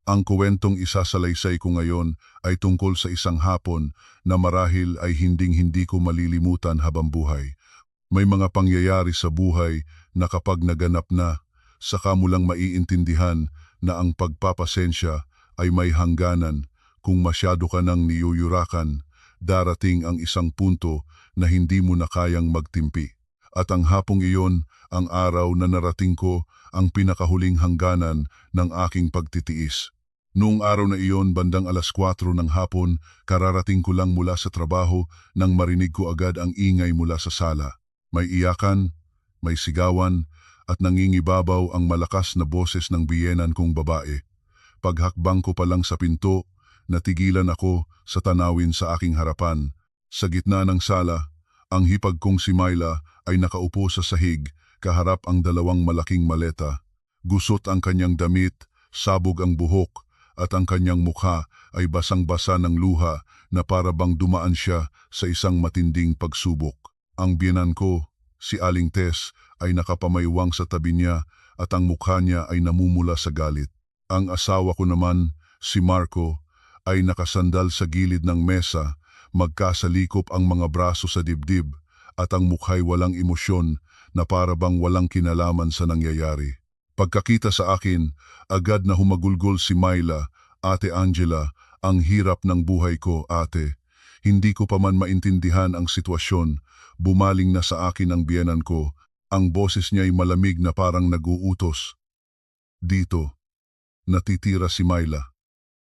Ang kuwentong isasalaysay ko ngayon ay tungkol sa isang hapon na marahil ay hinding-hindi ko malilimutan habang buhay. May mga pangyayari sa buhay na kapag naganap na, saka mo lang maiintindihan na ang pagpapasensya ay may hangganan. Kung masyado ka nang niyuyurakan, darating ang isang punto na hindi mo na kayang magtimpi. At ang hapong iyon, ang araw na narating ko ang pinakahuling hangganan ng aking pagtitiis. Noong araw na iyon, bandang 4:00 ng hapon, kararating ko lang mula sa trabaho nang marinig ko agad ang ingay mula sa sala. May iyakan, may sigawan, at nangingibabaw ang malakas na boses ng biyenan kong babae. Paghakbang ko pa lang sa pinto, natigilan ako sa tanawin sa aking harapan. Sa gitna ng sala, ang hipag kong si Myla ay nakaupo sa sahig, kaharap ang 2 malaking maleta. Gusot ang kanyang damit, sabog ang buhok, at ang kanyang mukha ay basang-basa ng luha na para bang dumaan siya sa isang matinding pagsubok. Ang biyenan ko, si Aling Tess, ay nakapamaywang sa tabi niya at ang mukha niya ay namumula sa galit. Ang asawa ko naman, si Marco, ay nakasandal sa gilid ng mesa, magkasalikop ang mga braso sa dibdib at ang mukha'y walang emosyon na para bang walang kinalaman sa nangyayari. Pagkakita sa akin, agad na humagulgol si Myla, Ate Angela, ang hirap ng buhay ko, ate. Hindi ko pa man maintindihan ang sitwasyon, bumaling na sa akin ang biyenan ko, ang boses niya'y malamig na parang nag-uutos. Dito, natitira si Myla.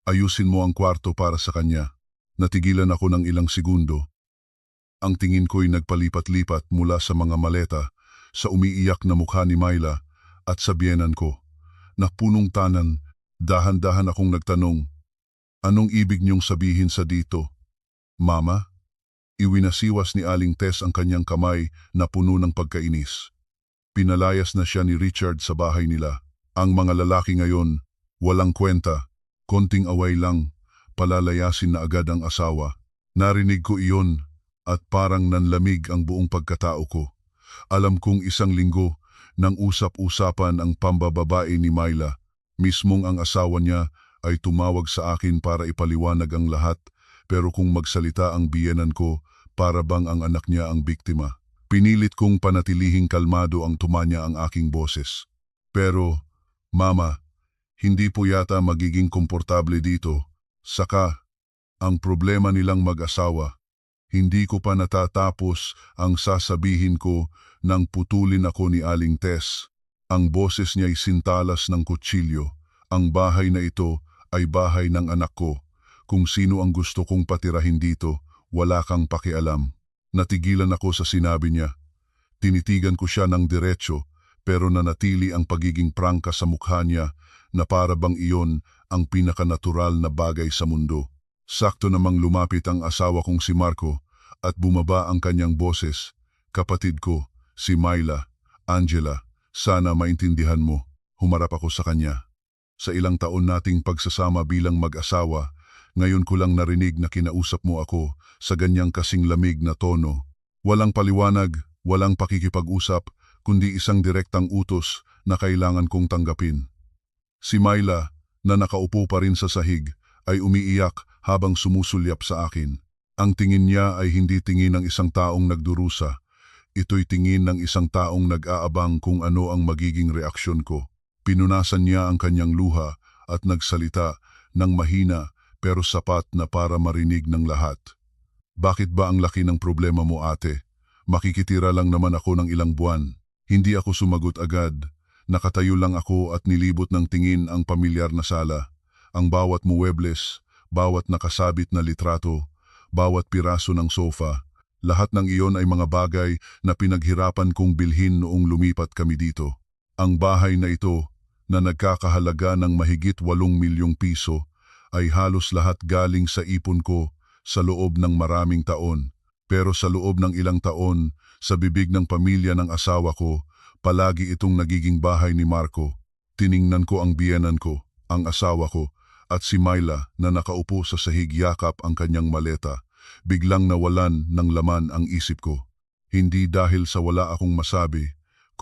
Ayusin mo ang kwarto para sa kanya. Natigilan ako ng ilang segundo. Ang tingin ko'y nagpalipat-lipat mula sa mga maleta, sa umiiyak na mukha ni Myla, at sa biyenan ko, na punong tanan, dahan-dahan akong nagtanong, anong ibig niyong sabihin sa dito? Mama? Iwinasiwas ni Aling Tess ang kanyang kamay na puno ng pagkainis. Pinalayas na siya ni Richard sa bahay nila. Ang mga lalaki ngayon, walang kwenta, konting away lang, palalayasin na agad ang asawa. Narinig ko iyon at parang nanlamig ang buong pagkatao ko. Alam kong isang linggo, nang usap-usapan ang pambababae ni Myla, mismong ang asawa niya ay tumawag sa akin para ipaliwanag ang lahat, pero kung magsalita ang biyenan ko, para bang ang anak niya ang biktima. Pinilit kong panatilihing kalmado ang tumanya ang aking boses. Pero, Mama, hindi po yata magiging komportable dito. Saka, ang problema nilang mag-asawa. Hindi ko pa natatapos ang sasabihin ko nang putulin ako ni Aling Tess. Ang boses niya'y sintalas ng kutsilyo. Ang bahay na ito ay bahay ng anak ko. Kung sino ang gusto kong patirahin dito, wala kang pakialam. Natigilan ako sa sinabi niya. Tinitigan ko siya ng diretsyo, pero nanatili ang pagiging prangka sa mukha niya na para bang iyon ang pinakanatural na bagay sa mundo. Sakto namang lumapit ang asawa kong si Marco at bumaba ang kanyang boses. Kapatid ko, si Myla, Angela, sana maintindihan mo. Humarap ako sa kanya. Sa ilang taon nating pagsasama bilang mag-asawa, ngayon ko lang narinig na kinausap mo ako sa ganyang kasing lamig na tono. Walang paliwanag, walang pakikipag-usap, kundi isang direktang utos na kailangan kong tanggapin. Si Myla, na nakaupo pa rin sa sahig, ay umiiyak habang sumusulyap sa akin. Ang tingin niya ay hindi tingin ng isang taong nagdurusa. Ito'y tingin ng isang taong nag-aabang kung ano ang magiging reaksyon ko. Pinunasan niya ang kanyang luha at nagsalita ng mahina pero sapat na para marinig ng lahat. Bakit ba ang laki ng problema mo, ate? Makikitira lang naman ako ng ilang buwan. Hindi ako sumagot agad. Nakatayo lang ako at nilibot ng tingin ang pamilyar na sala. Ang bawat muwebles, bawat nakasabit na litrato, bawat piraso ng sofa, lahat ng iyon ay mga bagay na pinaghirapan kong bilhin noong lumipat kami dito. Ang bahay na ito, na nagkakahalaga ng mahigit 8 milyong piso, ay halos lahat galing sa ipon ko sa loob ng maraming taon. Pero sa loob ng ilang taon, sa bibig ng pamilya ng asawa ko, palagi itong nagiging bahay ni Marco. Tiningnan ko ang biyenan ko, ang asawa ko, at si Myla na nakaupo sa sahig yakap ang kanyang maleta. Biglang nawalan ng laman ang isip ko. Hindi dahil sa wala akong masabi,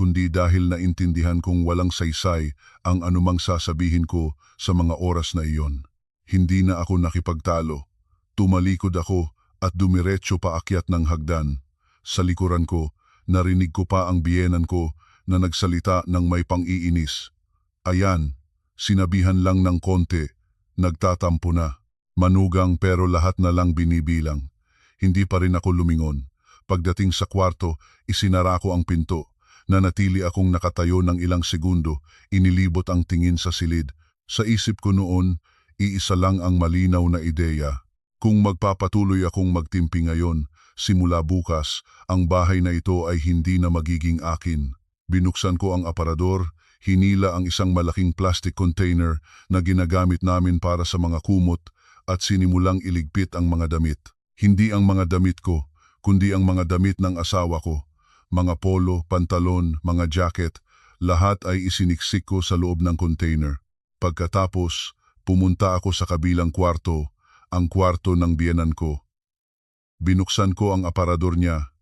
kundi dahil naintindihan kong walang saysay ang anumang sasabihin ko sa mga oras na iyon. Hindi na ako nakipagtalo. Tumalikod ako at dumiretso paakyat ng hagdan. Sa likuran ko, narinig ko pa ang biyenan ko na nagsalita ng may pang-iinis. Ayan, sinabihan lang ng konti, nagtatampo na. Manugang pero lahat na lang binibilang. Hindi pa rin ako lumingon. Pagdating sa kwarto, isinara ko ang pinto. Nanatili akong nakatayo ng ilang segundo, inilibot ang tingin sa silid. Sa isip ko noon, iisa lang ang malinaw na ideya. Kung magpapatuloy akong magtimpi ngayon, simula bukas, ang bahay na ito ay hindi na magiging akin. Binuksan ko ang aparador, hinila ang isang malaking plastic container na ginagamit namin para sa mga kumot at sinimulang iligpit ang mga damit. Hindi ang mga damit ko, kundi ang mga damit ng asawa ko. Mga polo, pantalon, mga jacket, lahat ay isiniksik ko sa loob ng container. Pagkatapos, pumunta ako sa kabilang kwarto, ang kwarto ng biyenan ko. Binuksan ko ang aparador niya.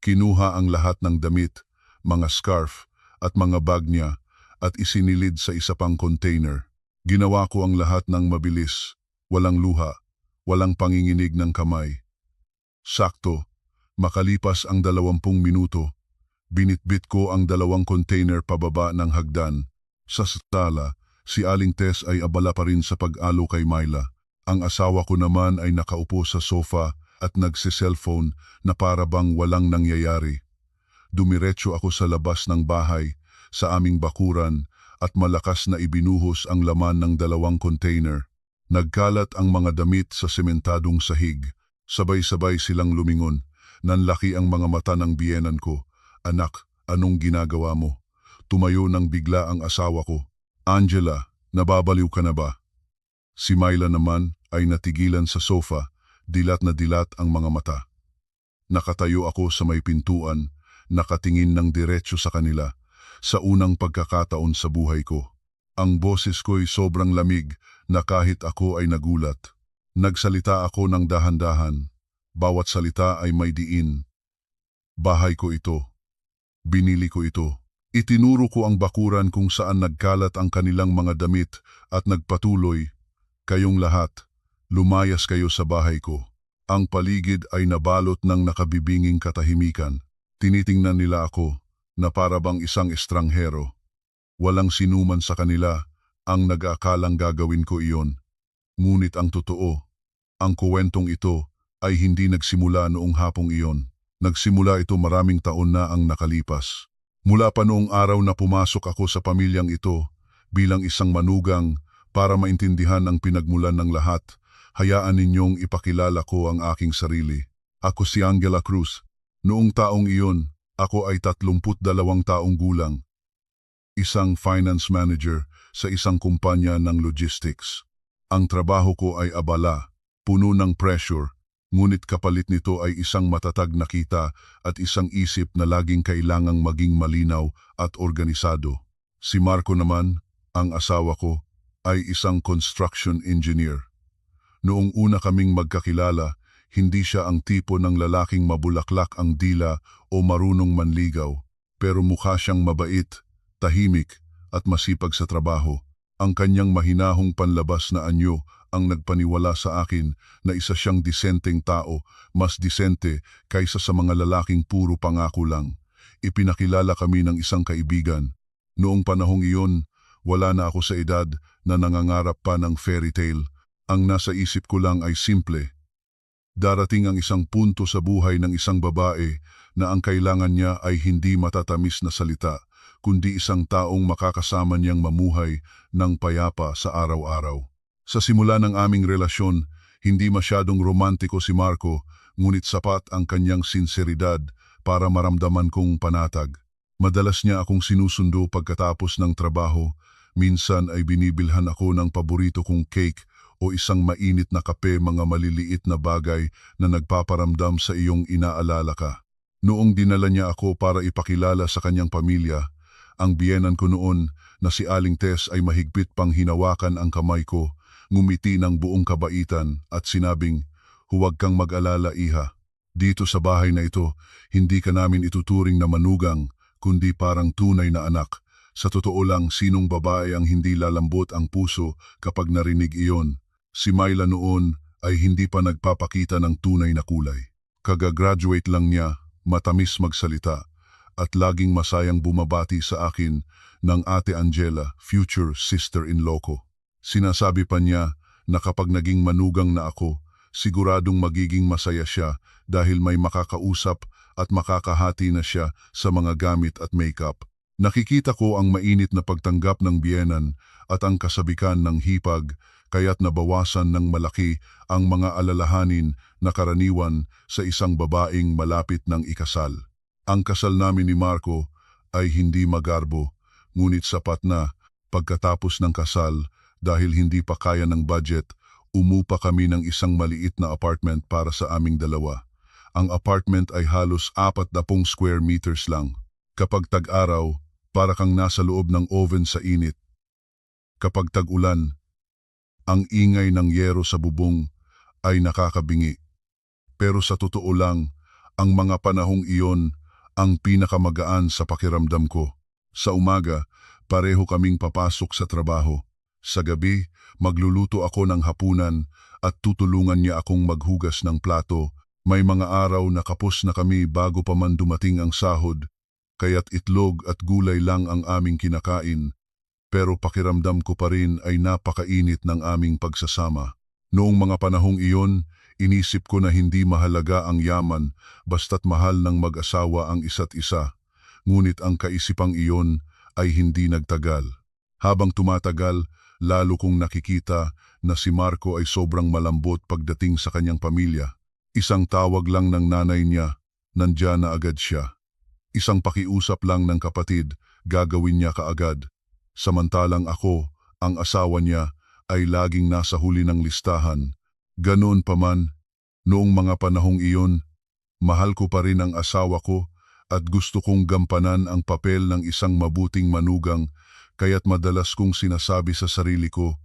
Kinuha ang lahat ng damit, mga scarf at mga bag niya at isinilid sa isa pang container. Ginawa ko ang lahat ng mabilis, walang luha, walang panginginig ng kamay. Sakto, makalipas ang 20 minuto, binitbit ko ang 2 container pababa ng hagdan. Sa sala, si Aling Tess ay abala pa rin sa pag-alo kay Myla. Ang asawa ko naman ay nakaupo sa sofa at nagse-cellphone na para bang walang nangyayari. Dumiretso ako sa labas ng bahay, sa aming bakuran, at malakas na ibinuhos ang laman ng 2 container. Nagkalat ang mga damit sa sementadong sahig. Sabay-sabay silang lumingon. Nanlaki ang mga mata ng biyenan ko. Anak, anong ginagawa mo? Tumayo nang bigla ang asawa ko. Angela, nababaliw ka na ba? Si Myla naman ay natigilan sa sofa, dilat na dilat ang mga mata. Nakatayo ako sa may pintuan, nakatingin ng diretso sa kanila, sa unang pagkakataon sa buhay ko. Ang boses ko'y sobrang lamig na kahit ako ay nagulat. Nagsalita ako ng dahan-dahan. Bawat salita ay may diin. Bahay ko ito. Binili ko ito. Itinuro ko ang bakuran kung saan nagkalat ang kanilang mga damit at nagpatuloy, kayong lahat, lumayas kayo sa bahay ko. Ang paligid ay nabalot ng nakabibinging katahimikan. Tinitingnan nila ako na para bang isang estranghero. Walang sinuman sa kanila ang nag-aakalang gagawin ko iyon. Ngunit ang totoo, ang kuwentong ito ay hindi nagsimula noong hapong iyon. Nagsimula ito maraming taon na ang nakalipas. Mula pa noong araw na pumasok ako sa pamilyang ito bilang isang manugang para maintindihan ang pinagmulan ng lahat, hayaan ninyong ipakilala ko ang aking sarili. Ako si Angela Cruz. Noong taong iyon, ako ay 32 taong gulang. Isang finance manager sa isang kumpanya ng logistics. Ang trabaho ko ay abala, puno ng pressure, ngunit kapalit nito ay isang matatag na kita at isang isip na laging kailangang maging malinaw at organisado. Si Marco naman, ang asawa ko, ay isang construction engineer. Noong una kaming magkakilala, hindi siya ang tipo ng lalaking mabulaklak ang dila o marunong manligaw, pero mukha siyang mabait, tahimik at masipag sa trabaho. Ang kanyang mahinahong panlabas na anyo ang nagpaniwala sa akin na isa siyang disenteng tao, mas disente kaysa sa mga lalaking puro pangako lang. Ipinakilala kami ng isang kaibigan. Noong panahong iyon, wala na ako sa edad na nangangarap pa ng fairy tale. Ang nasa isip ko lang ay simple. Darating ang isang punto sa buhay ng isang babae na ang kailangan niya ay hindi matatamis na salita, kundi isang taong makakasama niyang mamuhay ng payapa sa araw-araw. Sa simula ng aming relasyon, hindi masyadong romantiko si Marco, ngunit sapat ang kanyang sinseridad para maramdaman kong panatag. Madalas niya akong sinusundo pagkatapos ng trabaho, minsan ay binibilhan ako ng paborito kong cake o isang mainit na kape, mga maliliit na bagay na nagpaparamdam sa iyong inaalala ka. Noong dinala niya ako para ipakilala sa kanyang pamilya, ang biyenan ko noon na si Aling Tess ay mahigpit pang hinawakan ang kamay ko, ngumiti ng buong kabaitan at sinabing, "Huwag kang mag-alala, iha. Dito sa bahay na ito, hindi ka namin ituturing na manugang, kundi parang tunay na anak. Sa totoo lang, sinong babae ang hindi lalambot ang puso kapag narinig iyon? Si Myla noon ay hindi pa nagpapakita ng tunay na kulay. Kaga-graduate lang niya, matamis magsalita, at laging masayang bumabati sa akin ng Ate Angela, future sister-in-law ko. Sinasabi pa niya na kapag naging manugang na ako, siguradong magiging masaya siya dahil may makakausap at makakahati na siya sa mga gamit at makeup. Nakikita ko ang mainit na pagtanggap ng biyenan at ang kasabikan ng hipag, kaya't nabawasan ng malaki ang mga alalahanin na karaniwan sa isang babaeng malapit ng ikasal. Ang kasal namin ni Marco ay hindi magarbo, ngunit sapat na. Pagkatapos ng kasal, dahil hindi pa kaya ng budget, umupa kami ng isang maliit na apartment para sa aming dalawa. Ang apartment ay halos 40 square meters lang. Kapag tag-araw, para kang nasa loob ng oven sa init. Kapag tag-ulan, ang ingay ng yero sa bubong ay nakakabingi. Pero sa totoo lang, ang mga panahong iyon ang pinakamagaan sa pakiramdam ko. Sa umaga, pareho kaming papasok sa trabaho. Sa gabi, magluluto ako ng hapunan at tutulungan niya akong maghugas ng plato. May mga araw na kapos na kami bago pa man dumating ang sahod, kaya't itlog at gulay lang ang aming kinakain, pero pakiramdam ko pa rin ay napakainit ng aming pagsasama. Noong mga panahong iyon, inisip ko na hindi mahalaga ang yaman basta't mahal ng mag-asawa ang isa't isa, ngunit ang kaisipang iyon ay hindi nagtagal. Habang tumatagal, lalo kong nakikita na si Marco ay sobrang malambot pagdating sa kanyang pamilya. Isang tawag lang ng nanay niya, nandyan na agad siya. Isang pakiusap lang ng kapatid, gagawin niya kaagad. Samantalang ako, ang asawa niya, ay laging nasa huli ng listahan. Ganoon pa man, noong mga panahong iyon, mahal ko pa rin ang asawa ko at gusto kong gampanan ang papel ng isang mabuting manugang, kaya't madalas kong sinasabi sa sarili ko,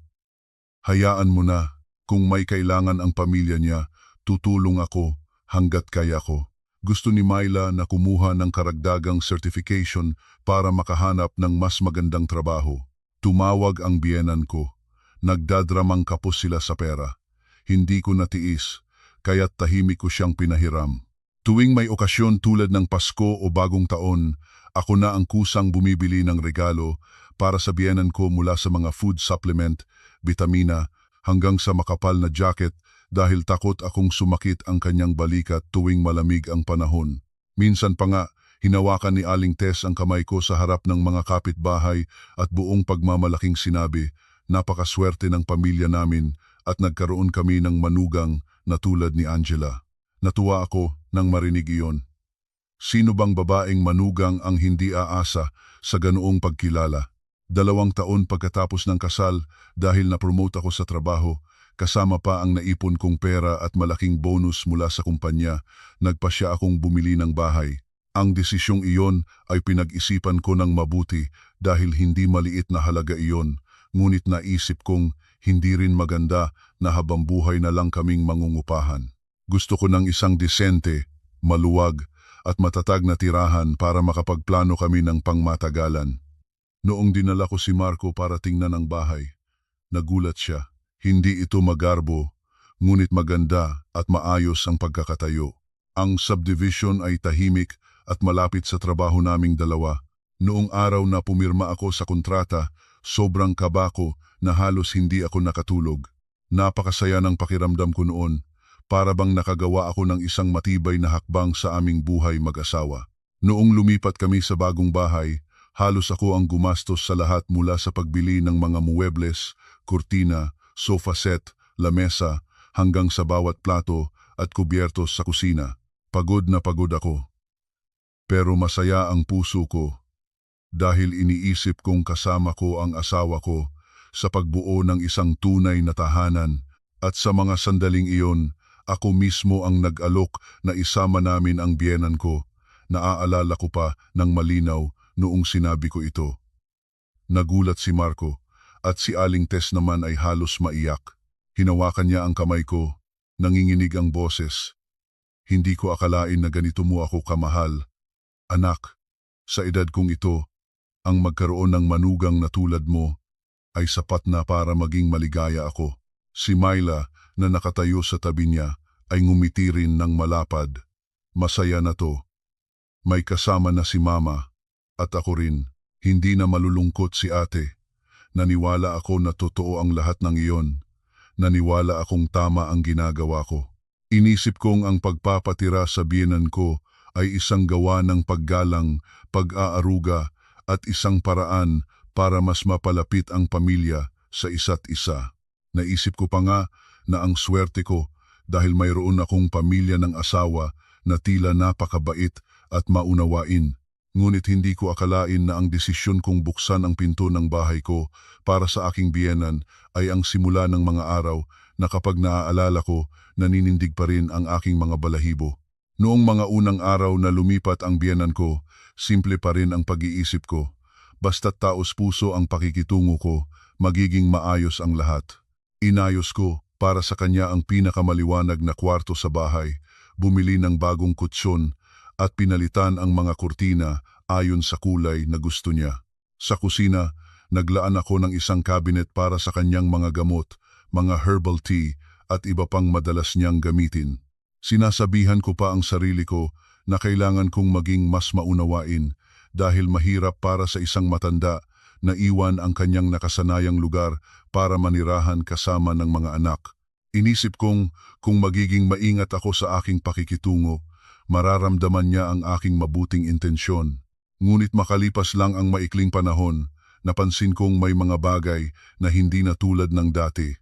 hayaan mo na, kung may kailangan ang pamilya niya, tutulong ako hanggat kaya ko. Gusto ni Myla na kumuha ng karagdagang certification para makahanap ng mas magandang trabaho. Tumawag ang biyenan ko. Nagdadramang kapos sila sa pera. Hindi ko natiis, kaya't tahimik ko siyang pinahiram. Tuwing may okasyon tulad ng Pasko o Bagong Taon, ako na ang kusang bumibili ng regalo para sa biyenan ko mula sa mga food supplement, bitamina, hanggang sa makapal na jacket dahil takot akong sumakit ang kanyang balikat tuwing malamig ang panahon. Minsan pa nga, hinawakan ni Aling Tess ang kamay ko sa harap ng mga kapitbahay at buong pagmamalaking sinabi, napakaswerte ng pamilya namin at nagkaroon kami ng manugang na tulad ni Angela. Natuwa ako nang marinig iyon. Sino bang babaeng manugang ang hindi aasa sa ganoong pagkilala? 2 taon pagkatapos ng kasal, dahil na-promote ako sa trabaho, kasama pa ang naipon kong pera at malaking bonus mula sa kumpanya, nagpasya akong bumili ng bahay. Ang desisyong iyon ay pinag-isipan ko ng mabuti dahil hindi maliit na halaga iyon, ngunit naisip kong hindi rin maganda na habang buhay na lang kaming mangungupahan. Gusto ko ng isang disente, maluwag at matatag na tirahan para makapagplano kami ng pangmatagalan. Noong dinala ko si Marco para tingnan ang bahay, nagulat siya. Hindi ito magarbo, ngunit maganda at maayos ang pagkakatayo. Ang subdivision ay tahimik at malapit sa trabaho naming dalawa. Noong araw na pumirma ako sa kontrata, sobrang kaba ko na halos hindi ako nakatulog. Napakasaya ng pakiramdam ko noon, para bang nakagawa ako ng isang matibay na hakbang sa aming buhay mag-asawa. Noong lumipat kami sa bagong bahay, halos ako ang gumastos sa lahat mula sa pagbili ng mga muebles, kurtina, sofa set, lamesa, hanggang sa bawat plato at kubyertos sa kusina. Pagod na pagod ako. Pero masaya ang puso ko dahil iniisip kong kasama ko ang asawa ko sa pagbuo ng isang tunay na tahanan, at sa mga sandaling iyon, ako mismo ang nag-alok na isama namin ang biyenan ko. Naaalala ko pa ng malinaw noong sinabi ko ito. Nagulat si Marco. At si Aling Tess naman ay halos maiyak. Hinawakan niya ang kamay ko, nanginginig ang boses. Hindi ko akalain na ganito mo ako kamahal. Anak, Sa edad kong ito, ang magkaroon ng manugang na tulad mo ay sapat na para maging maligaya ako. Si Myla na nakatayo sa tabi niya ay ngumiti rin ng malapad. Masaya na to. May kasama na si Mama at ako rin. Hindi na malulungkot si ate. Naniwala ako na totoo ang lahat ng iyon. Naniwala akong tama ang ginagawa ko. Inisip kong ang pagpapatira sa biyenan ko ay isang gawa ng paggalang, pag-aaruga at isang paraan para mas mapalapit ang pamilya sa isa't isa. Naisip ko pa nga na ang swerte ko dahil mayroon akong pamilya ng asawa na tila napakabait at maunawain. Ngunit hindi ko akalain na ang desisyon kong buksan ang pinto ng bahay ko para sa aking biyenan ay ang simula ng mga araw na kapag naaalala ko, naninindig pa rin ang aking mga balahibo. Noong mga unang araw na lumipat ang biyenan ko, simple pa rin ang pag-iisip ko. Basta't taos puso ang pakikitungo ko, magiging maayos ang lahat. Inayos ko para sa kanya ang pinakamaliwanag na kwarto sa bahay, bumili ng bagong kutsyon at pinalitan ang mga kurtina ayon sa kulay na gusto niya. Sa kusina, naglaan ako ng isang cabinet para sa kanyang mga gamot, mga herbal tea at iba pang madalas niyang gamitin. Sinasabihan ko pa ang sarili ko na kailangan kong maging mas maunawain dahil mahirap para sa isang matanda na iwan ang kanyang nakasanayang lugar para manirahan kasama ng mga anak. Inisip kong kung magiging maingat ako sa aking pakikitungo, mararamdaman niya ang aking mabuting intensyon. Ngunit makalipas lang ang maikling panahon, napansin kong may mga bagay na hindi na tulad ng dati.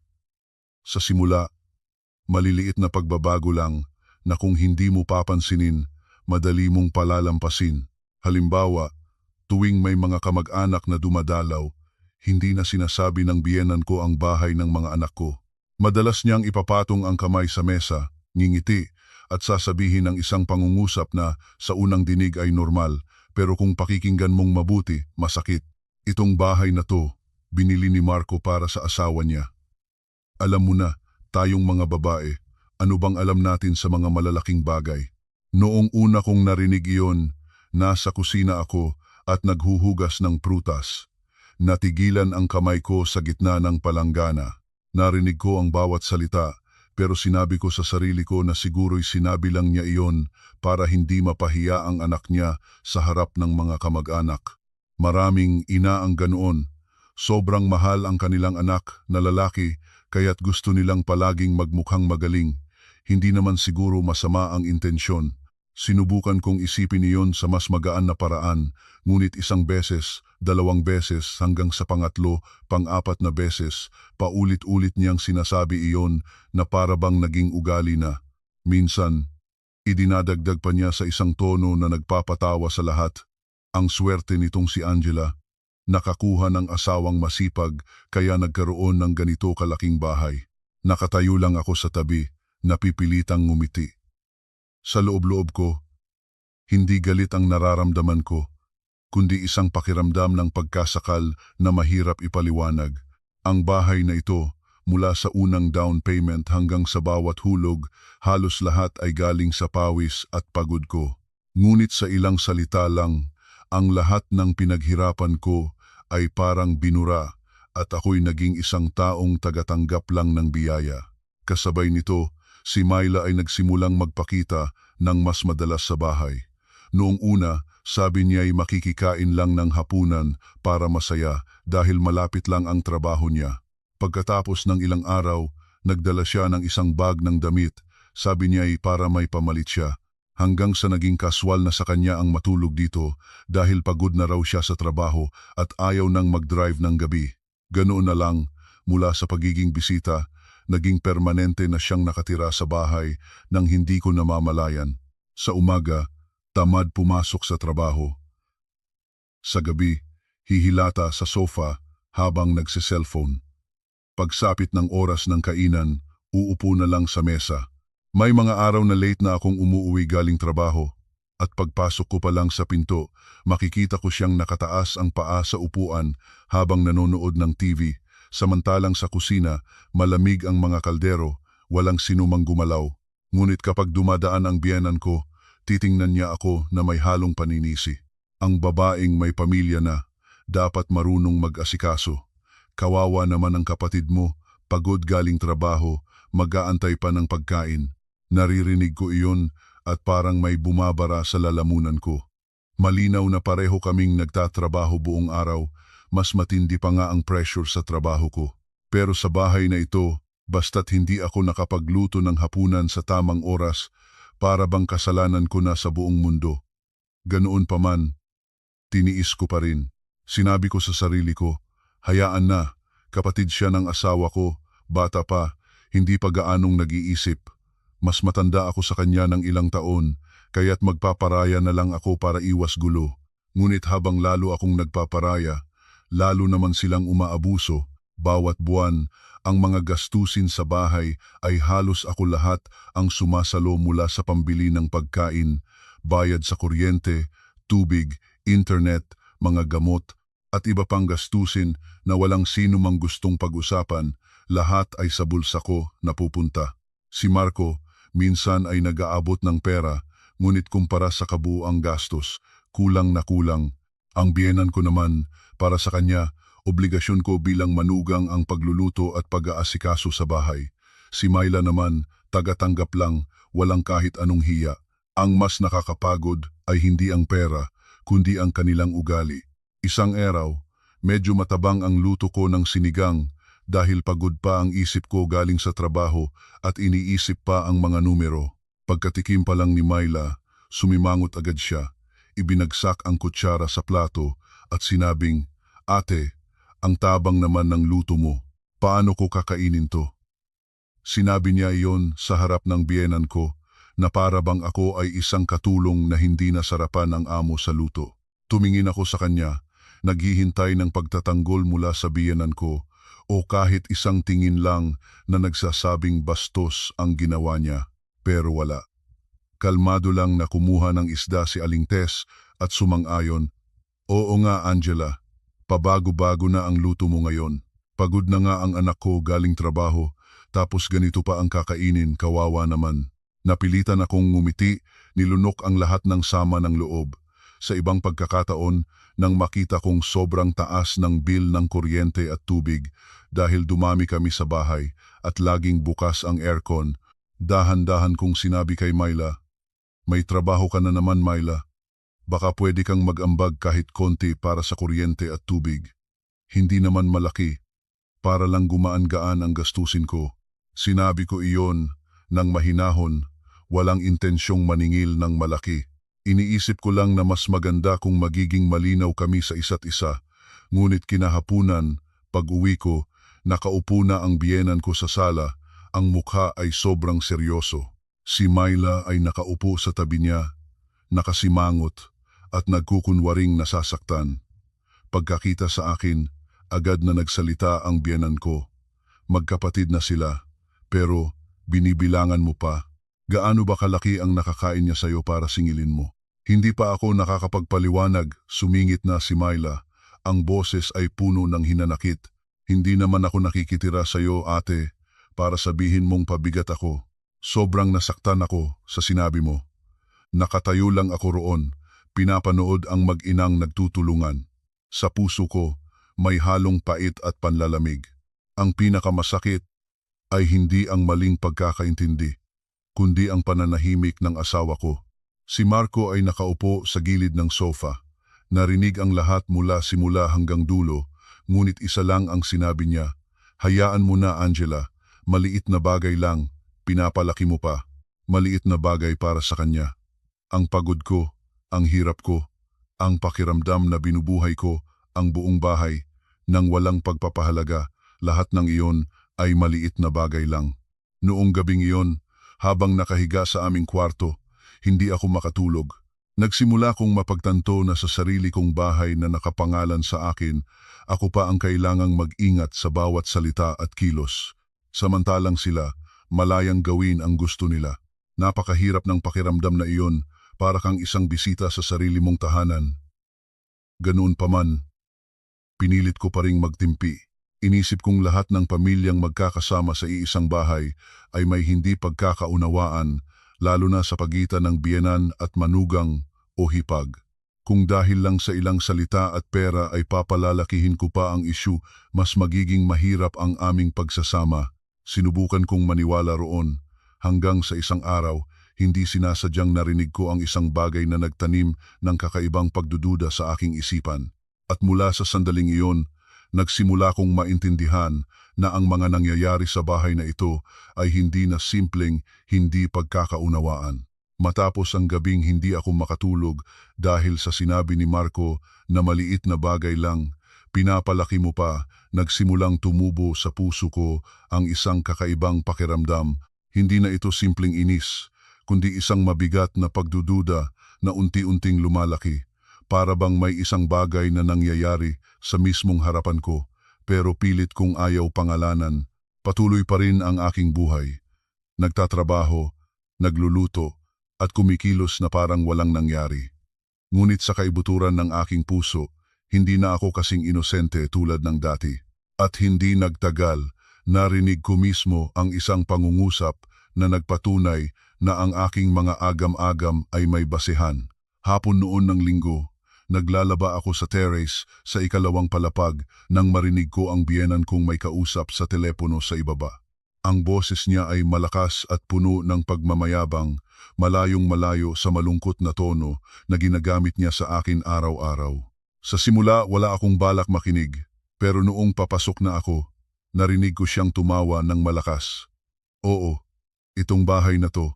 Sa simula, maliliit na pagbabago lang na kung hindi mo papansinin, madali mong palalampasin. Halimbawa, tuwing may mga kamag-anak na dumadalaw, hindi na sinasabi ng biyenan ko ang bahay ng mga anak ko. Madalas niyang ipapatong ang kamay sa mesa, ngingiti, at sasabihin ng isang pangungusap na sa unang dinig ay normal, pero kung pakikinggan mong mabuti, masakit. Itong bahay na to, binili ni Marco para sa asawa niya. Alam mo na, tayong mga babae, ano bang alam natin sa mga malalaking bagay? Noong una kong narinig iyon, nasa kusina ako at naghuhugas ng prutas. Natigilan ang kamay ko sa gitna ng palanggana. Narinig ko ang bawat salita, pero sinabi ko sa sarili ko na siguro'y sinabi lang niya iyon para hindi mapahiya ang anak niya sa harap ng mga kamag-anak. Maraming ina ang ganoon. Sobrang mahal ang kanilang anak na lalaki kaya't gusto nilang palaging magmukhang magaling. Hindi naman siguro masama ang intensyon. Sinubukan kong isipin iyon sa mas magaan na paraan, ngunit isang beses, 2 beses hanggang sa pangatlo, pang-apat na beses, paulit-ulit niyang sinasabi iyon na para bang naging ugali na. Minsan, idinadagdag pa niya sa isang tono na nagpapatawa sa lahat. Ang swerte nitong si Angela, nakakuha ng asawang masipag kaya nagkaroon ng ganito kalaking bahay. Nakatayo lang ako sa tabi, napipilitang ngumiti. Sa loob-loob ko, hindi galit ang nararamdaman ko, kundi isang pakiramdam ng pagkasakal na mahirap ipaliwanag. Ang bahay na ito, mula sa unang down payment hanggang sa bawat hulog, halos lahat ay galing sa pawis at pagod ko. Ngunit sa ilang salita lang, ang lahat ng pinaghirapan ko ay parang binura at ako'y naging isang taong tagatanggap lang ng biyaya. Kasabay nito, si Myla ay nagsimulang magpakita ng mas madalas sa bahay. Noong una, sabi niya ay makikikain lang ng hapunan para masaya dahil malapit lang ang trabaho niya. Pagkatapos ng ilang araw, nagdala siya ng isang bag ng damit. Sabi niya ay para may pamalit siya. Hanggang sa naging kaswal na sa kanya ang matulog dito dahil pagod na raw siya sa trabaho at ayaw nang mag-drive ng gabi. Ganoon na lang, mula sa pagiging bisita, naging permanente na siyang nakatira sa bahay nang hindi ko namamalayan. Sa umaga, tamad pumasok sa trabaho. Sa gabi, hihilata sa sofa habang nagse-cellphone. Pagsapit ng oras ng kainan, uupo na lang sa mesa. May mga araw na late na akong umuuwi galing trabaho at pagpasok ko pa lang sa pinto, makikita ko siyang nakataas ang paa sa upuan habang nanonood ng TV. Samantalang sa kusina, malamig ang mga kaldero, walang sinumang gumalaw. Ngunit kapag dumadaan ang biyenan ko, titingnan niya ako na may halong paninisi. Ang babaeng may pamilya na, dapat marunong mag-asikaso. Kawawa naman ang kapatid mo, pagod galing trabaho, mag-aantay pa ng pagkain. Naririnig ko iyon at parang may bumabara sa lalamunan ko. Malinaw na pareho kaming nagtatrabaho buong araw, mas matindi pa nga ang pressure sa trabaho ko. Pero sa bahay na ito, basta't hindi ako nakapagluto ng hapunan sa tamang oras, para bang kasalanan ko na sa buong mundo. Ganoon pa man, tiniis ko pa rin. Sinabi ko sa sarili ko, hayaan na, kapatid siya ng asawa ko, bata pa, hindi pa gaanong nag-iisip. Mas matanda ako sa kanya ng ilang taon, kaya't magpaparaya na lang ako para iwas gulo. Ngunit habang lalo akong nagpaparaya, lalo naman silang umaabuso. Bawat buwan, ang mga gastusin sa bahay ay halos ako lahat ang sumasalo mula sa pambili ng pagkain, bayad sa kuryente, tubig, internet, mga gamot, at iba pang gastusin na walang sino mang gustong pag-usapan, lahat ay sa bulsa ko napupunta. Si Marco, minsan ay nag-aabot ng pera, ngunit kumpara sa kabuuang gastos, kulang na kulang. Ang biyenan ko naman, para sa kanya, obligasyon ko bilang manugang ang pagluluto at pag-aasikaso sa bahay. Si Myla naman, taga-tanggap lang, walang kahit anong hiya. Ang mas nakakapagod ay hindi ang pera, kundi ang kanilang ugali. Isang araw, medyo matabang ang luto ko ng sinigang dahil pagod pa ang isip ko galing sa trabaho at iniisip pa ang mga numero. Pagkatikim pa lang ni Myla, sumimangot agad siya. Ibinagsak ang kutsara sa plato at sinabing, "Ate, ang tabang naman ng luto mo. Paano ko kakainin to?" Sinabi niya iyon sa harap ng biyenan ko na para bang ako ay isang katulong na hindi nasarapan ang amo sa luto. Tumingin ako sa kanya, naghihintay ng pagtatanggol mula sa biyenan ko o kahit isang tingin lang na nagsasabing bastos ang ginawa niya. Pero wala. Kalmado lang na kumuha ng isda si Aling Tess at sumang-ayon, "Oo nga, Angela. Pabago-bago na ang luto mo ngayon. Pagod na nga ang anak ko galing trabaho, tapos ganito pa ang kakainin, kawawa naman." Napilitan akong ngumiti, nilunok ang lahat ng sama ng loob. Sa ibang pagkakataon, nang makita kong sobrang taas ng bill ng kuryente at tubig dahil dumami kami sa bahay at laging bukas ang aircon, dahan-dahan kong sinabi kay Myla, "May trabaho ka na naman, Myla. Baka pwede kang mag-ambag kahit konti para sa kuryente at tubig. Hindi naman malaki, para lang gumaan-gaan ang gastusin ko." Sinabi ko iyon ng mahinahon, walang intensyong maningil ng malaki. Iniisip ko lang na mas maganda kung magiging malinaw kami sa isa't isa. Ngunit kinahapunan, pag-uwi ko, nakaupo na ang biyenan ko sa sala, ang mukha ay sobrang seryoso. Si Myla ay nakaupo sa tabi niya, nakasimangot, at nagkukunwaring nasasaktan. Pagkakita sa akin, agad na nagsalita ang biyenan ko. "Magkapatid na sila, pero binibilangan mo pa. Gaano ba kalaki ang nakakain niya sa'yo para singilin mo?" Hindi pa ako nakakapagpaliwanag, sumingit na si Myla. Ang boses ay puno ng hinanakit. "Hindi naman ako nakikitira sa'yo, ate, para sabihin mong pabigat ako. Sobrang nasaktan ako sa sinabi mo. Nakatayo lang ako roon, pinapanood ang mag-inang nagtutulungan. Sa puso ko, may halong pait at panlalamig. Ang pinakamasakit ay hindi ang maling pagkakaintindi, kundi ang pananahimik ng asawa ko." Si Marco ay nakaupo sa gilid ng sofa. Narinig ang lahat mula simula hanggang dulo, ngunit isa lang ang sinabi niya, "Hayaan mo na, Angela, maliit na bagay lang, pinapalaki mo pa." Maliit na bagay para sa kanya. Ang pagod ko, ang hirap ko, ang pakiramdam na binubuhay ko ang buong bahay, nang walang pagpapahalaga, lahat ng iyon ay maliit na bagay lang. Noong gabing iyon, habang nakahiga sa aming kwarto, hindi ako makatulog. Nagsimula kong mapagtanto na sa sarili kong bahay na nakapangalan sa akin, ako pa ang kailangang mag-ingat sa bawat salita at kilos. Samantalang sila, malayang gawin ang gusto nila. Napakahirap ng pakiramdam na iyon, para kang isang bisita sa sarili mong tahanan. Ganoon pa man, pinilit ko pa ring magtimpi. Inisip kong lahat ng pamilyang magkakasama sa iisang bahay ay may hindi pagkakaunawaan, lalo na sa pagitan ng biyenan at manugang o hipag. Kung dahil lang sa ilang salita at pera ay papalalakihin ko pa ang issue, mas magiging mahirap ang aming pagsasama. Sinubukan kong maniwala roon. Hanggang sa isang araw, hindi sinasadyang narinig ko ang isang bagay na nagtanim ng kakaibang pagdududa sa aking isipan. At mula sa sandaling iyon, nagsimula kong maintindihan na ang mga nangyayari sa bahay na ito ay hindi na simpleng hindi pagkakaunawaan. Matapos ang gabing hindi ako makatulog dahil sa sinabi ni Marco na maliit na bagay lang, pinapalaki mo pa, nagsimulang tumubo sa puso ko ang isang kakaibang pakiramdam. Hindi na ito simpleng inis, kundi isang mabigat na pagdududa na unti-unting lumalaki. Para bang may isang bagay na nangyayari sa mismong harapan ko, pero pilit kong ayaw pangalanan. Patuloy pa rin ang aking buhay. Nagtatrabaho, nagluluto, at kumikilos na parang walang nangyari. Ngunit sa kaibuturan ng aking puso, hindi na ako kasing inosente tulad ng dati. At hindi nagtagal, narinig ko mismo ang isang pangungusap na nagpatunay na ang aking mga agam-agam ay may basehan. Hapon noon ng linggo, naglalaba ako sa terrace sa ikalawang palapag nang marinig ko ang biyenan kong may kausap sa telepono sa ibaba. Ang boses niya ay malakas at puno ng pagmamayabang, malayong malayo sa malungkot na tono na ginagamit niya sa akin araw-araw. Sa simula wala akong balak makinig, pero noong papasok na ako, narinig ko siyang tumawa ng malakas. Oo, itong bahay na to,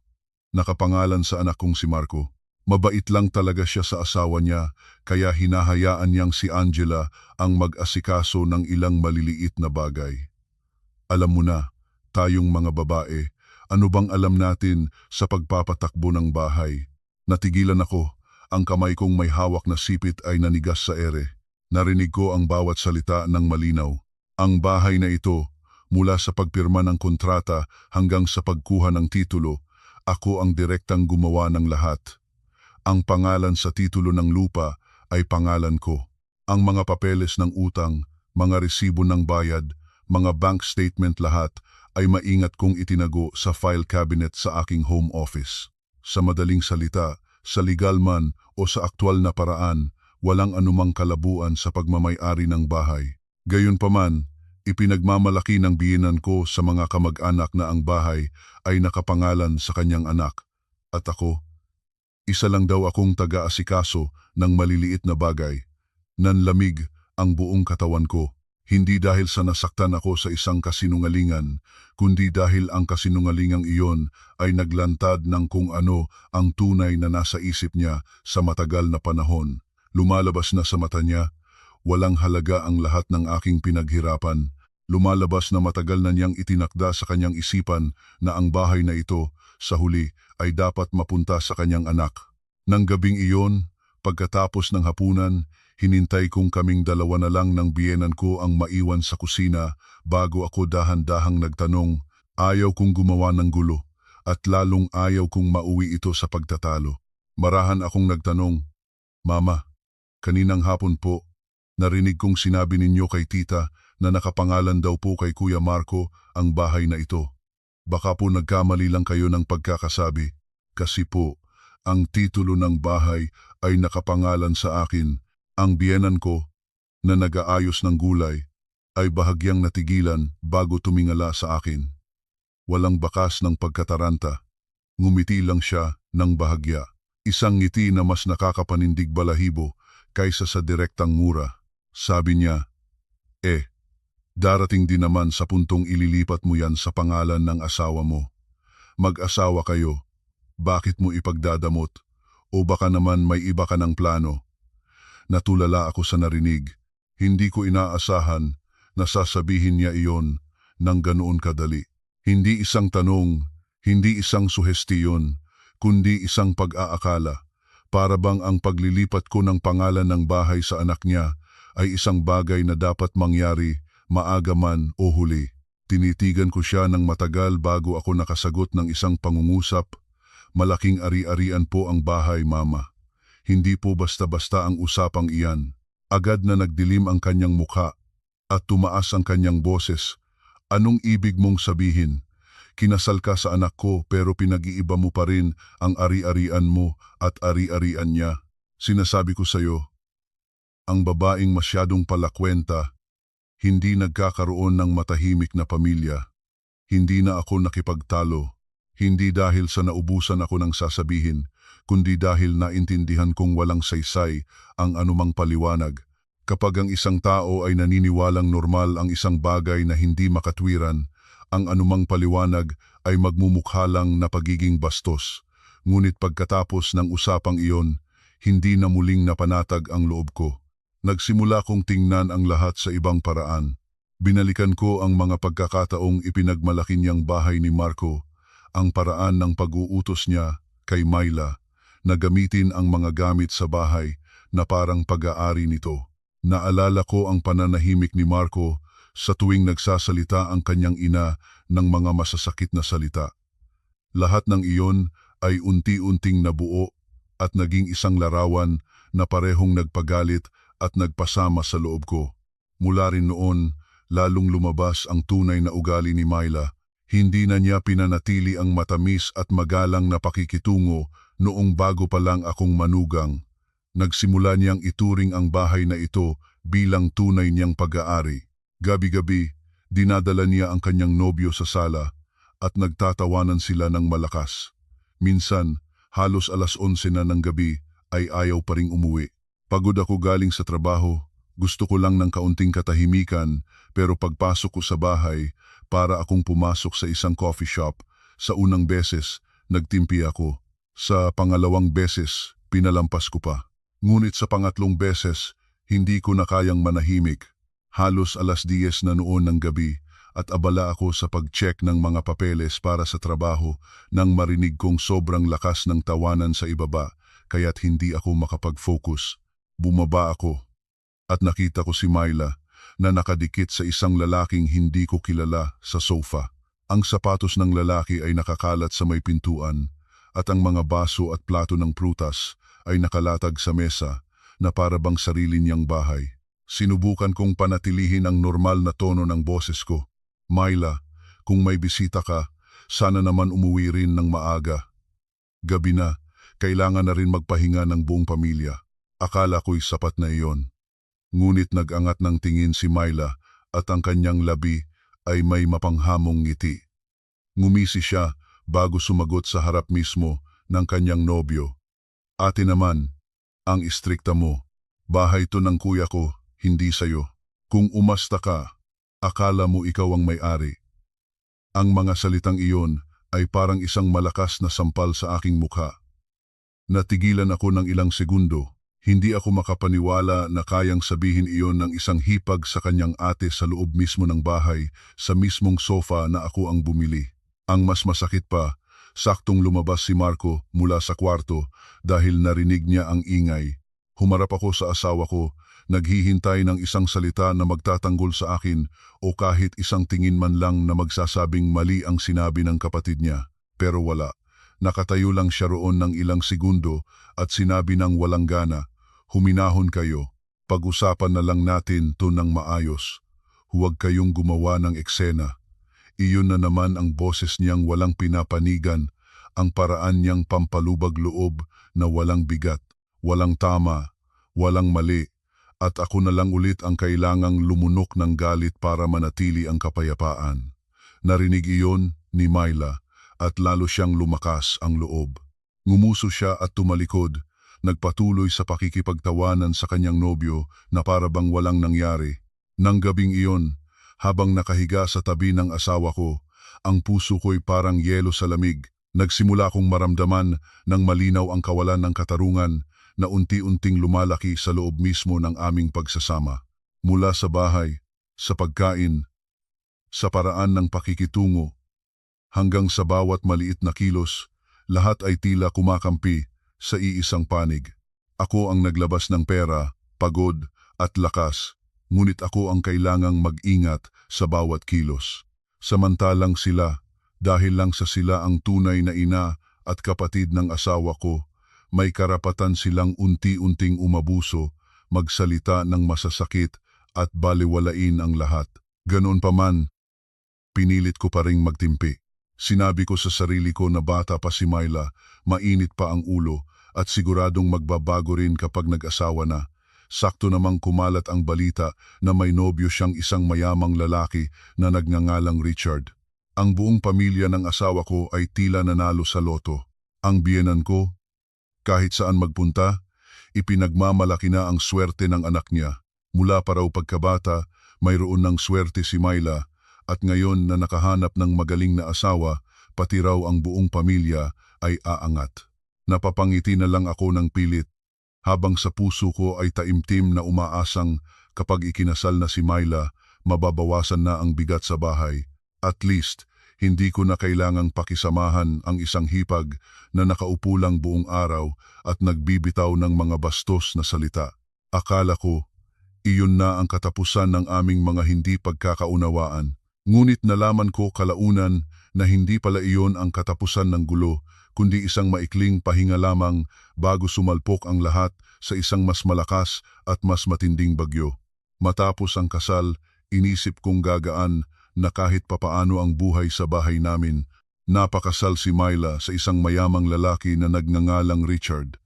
nakapangalan sa anak kong si Marco. Mabait lang talaga siya sa asawa niya, kaya hinahayaan niyang si Angela ang mag-asikaso ng ilang maliliit na bagay. Alam mo na, tayong mga babae, ano bang alam natin sa pagpapatakbo ng bahay? Natigilan ako, ang kamay kong may hawak na sipit ay nanigas sa ere. Narinig ko ang bawat salita ng malinaw. Ang bahay na ito, mula sa pagpirma ng kontrata hanggang sa pagkuha ng titulo, ako ang direktang gumawa ng lahat. Ang pangalan sa titulo ng lupa ay pangalan ko. Ang mga papeles ng utang, mga resibo ng bayad, mga bank statement lahat ay maingat kong itinago sa file cabinet sa aking home office. Sa madaling salita, sa legal man o sa aktwal na paraan, walang anumang kalabuan sa pagmamay-ari ng bahay. Gayunpaman, ipinagmamalaki ng biyenan ko sa mga kamag-anak na ang bahay ay nakapangalan sa kanyang anak. At ako, isa lang daw akong taga-asikaso ng maliliit na bagay. Nanlamig ang buong katawan ko. Hindi dahil sa nasaktan ako sa isang kasinungalingan, kundi dahil ang kasinungalingang iyon ay naglantad ng kung ano ang tunay na nasa isip niya sa matagal na panahon. Lumalabas na sa mata niya, walang halaga ang lahat ng aking pinaghirapan. Lumalabas na matagal na niyang itinakda sa kanyang isipan na ang bahay na ito, sa huli, ay dapat mapunta sa kanyang anak. Nang gabing iyon, pagkatapos ng hapunan, hinintay kong kaming dalawa na lang ng biyenan ko ang maiwan sa kusina bago ako dahan-dahang nagtanong. Ayaw kong gumawa ng gulo at lalong ayaw kong mauwi ito sa pagtatalo. Marahan akong nagtanong, Mama, kaninang hapon po, narinig kong sinabi ninyo kay tita na nakapangalan daw po kay Kuya Marco ang bahay na ito. Baka po nagkamali lang kayo ng pagkakasabi, kasi po, ang titulo ng bahay ay nakapangalan sa akin. Ang biyenan ko, na nag-aayos ng gulay, ay bahagyang natigilan bago tumingala sa akin. Walang bakas ng pagkataranta. Ngumiti lang siya ng bahagya. Isang ngiti na mas nakakapanindig balahibo kaysa sa direktang mura. Sabi niya, darating din naman sa puntong ililipat mo yan sa pangalan ng asawa mo. Mag-asawa kayo. Bakit mo ipagdadamot? O baka naman may iba ka ng plano? Natulala ako sa narinig. Hindi ko inaasahan na sasabihin niya iyon ng ganoon kadali. Hindi isang tanong, hindi isang suhestiyon, kundi isang pag-aakala. Para bang ang paglilipat ko ng pangalan ng bahay sa anak niya ay isang bagay na dapat mangyari, maaga man o huli. Tinitigan ko siya ng matagal bago ako nakasagot ng isang pangungusap. Malaking ari-arian po ang bahay, Mama. Hindi po basta-basta ang usapang iyan. Agad na nagdilim ang kanyang mukha at tumaas ang kanyang boses. Anong ibig mong sabihin? Kinasal ka sa anak ko pero pinag-iiba mo pa rin ang ari-arian mo at ari-arian niya. Sinasabi ko sa'yo, ang babaeng masyadong palakwenta, hindi nagkakaroon ng matahimik na pamilya. Hindi na ako nakipagtalo, hindi dahil sa naubusan ako ng sasabihin, kundi dahil naintindihan kong walang saysay ang anumang paliwanag. Kapag ang isang tao ay naniniwalang normal ang isang bagay na hindi makatwiran, ang anumang paliwanag ay magmumukha lang na pagiging bastos. Ngunit pagkatapos ng usapang iyon, hindi na muling napanatag ang loob ko. Nagsimula kong tingnan ang lahat sa ibang paraan. Binalikan ko ang mga pagkakataong ipinagmalaki niyang bahay ni Marco, ang paraan ng pag-uutos niya kay Myla, na gamitin ang mga gamit sa bahay na parang pag-aari nito. Naalala ko ang pananahimik ni Marco sa tuwing nagsasalita ang kanyang ina ng mga masasakit na salita. Lahat ng iyon ay unti-unting nabuo at naging isang larawan na parehong nagpagalit at nagpasama sa loob ko. Mula rin noon, lalong lumabas ang tunay na ugali ni Myla. Hindi na niya pinanatili ang matamis at magalang na pakikitungo noong bago pa lang akong manugang. Nagsimula niyang ituring ang bahay na ito bilang tunay niyang pag-aari. Gabi-gabi, dinadala niya ang kanyang nobyo sa sala at nagtatawanan sila ng malakas. Minsan, halos 11:00 na ng gabi ay ayaw pa ring umuwi. Pagod ako galing sa trabaho, gusto ko lang ng kaunting katahimikan, pero pagpasok ko sa bahay, para akong pumasok sa isang coffee shop. Sa unang beses, nagtimpi ako. Sa pangalawang beses, pinalampas ko pa. Ngunit sa pangatlong beses, hindi ko na kayang manahimik. Halos 10:00 na noon ng gabi at abala ako sa pag-check ng mga papeles para sa trabaho nang marinig kong sobrang lakas ng tawanan sa ibaba, kaya't hindi ako makapag-focus. Bumaba ako at nakita ko si Myla na nakadikit sa isang lalaking hindi ko kilala sa sofa. Ang sapatos ng lalaki ay nakakalat sa may pintuan at ang mga baso at plato ng prutas ay nakalatag sa mesa na para bang sarili niyang bahay. Sinubukan kong panatilihin ang normal na tono ng boses ko. Myla, kung may bisita ka, sana naman umuwi rin ng maaga. Gabi na, kailangan na rin magpahinga ng buong pamilya. Akala ko'y sapat na iyon. Ngunit nag-angat ng tingin si Myla at ang kanyang labi ay may mapanghamong ngiti. Ngumisi siya bago sumagot sa harap mismo ng kanyang nobyo. Ate naman, ang istrikta mo. Bahay to ng kuya ko, hindi sayo. Kung umasta ka, akala mo ikaw ang may-ari. Ang mga salitang iyon ay parang isang malakas na sampal sa aking mukha. Natigilan ako ng ilang segundo. Hindi ako makapaniwala na kayang sabihin iyon ng isang hipag sa kanyang ate sa loob mismo ng bahay, sa mismong sofa na ako ang bumili. Ang mas masakit pa, saktong lumabas si Marco mula sa kwarto dahil narinig niya ang ingay. Humarap ako sa asawa ko, naghihintay ng isang salita na magtatanggol sa akin o kahit isang tingin man lang na magsasabing mali ang sinabi ng kapatid niya. Pero wala. Nakatayo lang siya roon ng ilang segundo at sinabi ng walang gana, "Huminahon kayo. Pag-usapan na lang natin to ng maayos. Huwag kayong gumawa ng eksena." Iyon na naman ang boses niyang walang pinapanigan, ang paraan niyang pampalubag loob na walang bigat, walang tama, walang mali, at ako na lang ulit ang kailangang lumunok ng galit para manatili ang kapayapaan. Narinig iyon ni Myla at lalo siyang lumakas ang loob. Ngumuso siya at tumalikod, nagpatuloy sa pakikipagtawanan sa kanyang nobyo na para bang walang nangyari. Nang gabing iyon, habang nakahiga sa tabi ng asawa ko, ang puso ko'y parang yelo sa lamig. Nagsimula kong maramdaman ng malinaw ang kawalan ng katarungan na unti-unting lumalaki sa loob mismo ng aming pagsasama. Mula sa bahay, sa pagkain, sa paraan ng pakikitungo, hanggang sa bawat maliit na kilos, lahat ay tila kumakampi sa iisang panig. Ako ang naglabas ng pera, pagod at lakas, ngunit ako ang kailangang mag-ingat sa bawat kilos. Samantalang sila, dahil lang sa sila ang tunay na ina at kapatid ng asawa ko, may karapatan silang unti-unting umabuso, magsalita ng masasakit at baliwalain ang lahat. Ganoon pa man, pinilit ko pa ring magtimpi. Sinabi ko sa sarili ko na bata pa si Myla, mainit pa ang ulo, at siguradong magbabago rin kapag nag-asawa na. Sakto namang kumalat ang balita na may nobyo siyang isang mayamang lalaki na nagngangalang Richard. Ang buong pamilya ng asawa ko ay tila nanalo sa loto. Ang biyenan ko, kahit saan magpunta, ipinagmamalaki na ang swerte ng anak niya. Mula pa raw pagkabata, mayroon ng swerte si Myla at ngayon na nakahanap ng magaling na asawa, pati raw ang buong pamilya ay aangat. Napapangiti na lang ako ng pilit habang sa puso ko ay taimtim na umaasang kapag ikinasal na si Myla, mababawasan na ang bigat sa bahay. At least, hindi ko na kailangang pakisamahan ang isang hipag na nakaupo lang buong araw at nagbibitaw ng mga bastos na salita. Akala ko, iyon na ang katapusan ng aming mga hindi pagkakaunawaan. Ngunit nalaman ko kalaunan na hindi pala iyon ang katapusan ng gulo, kundi isang maikling pahinga lamang bago sumalpok ang lahat sa isang mas malakas at mas matinding bagyo. Matapos ang kasal, inisip kong gagaan na kahit papaano ang buhay sa bahay namin. Napakasal si Myla sa isang mayamang lalaki na nagngangalang Richard.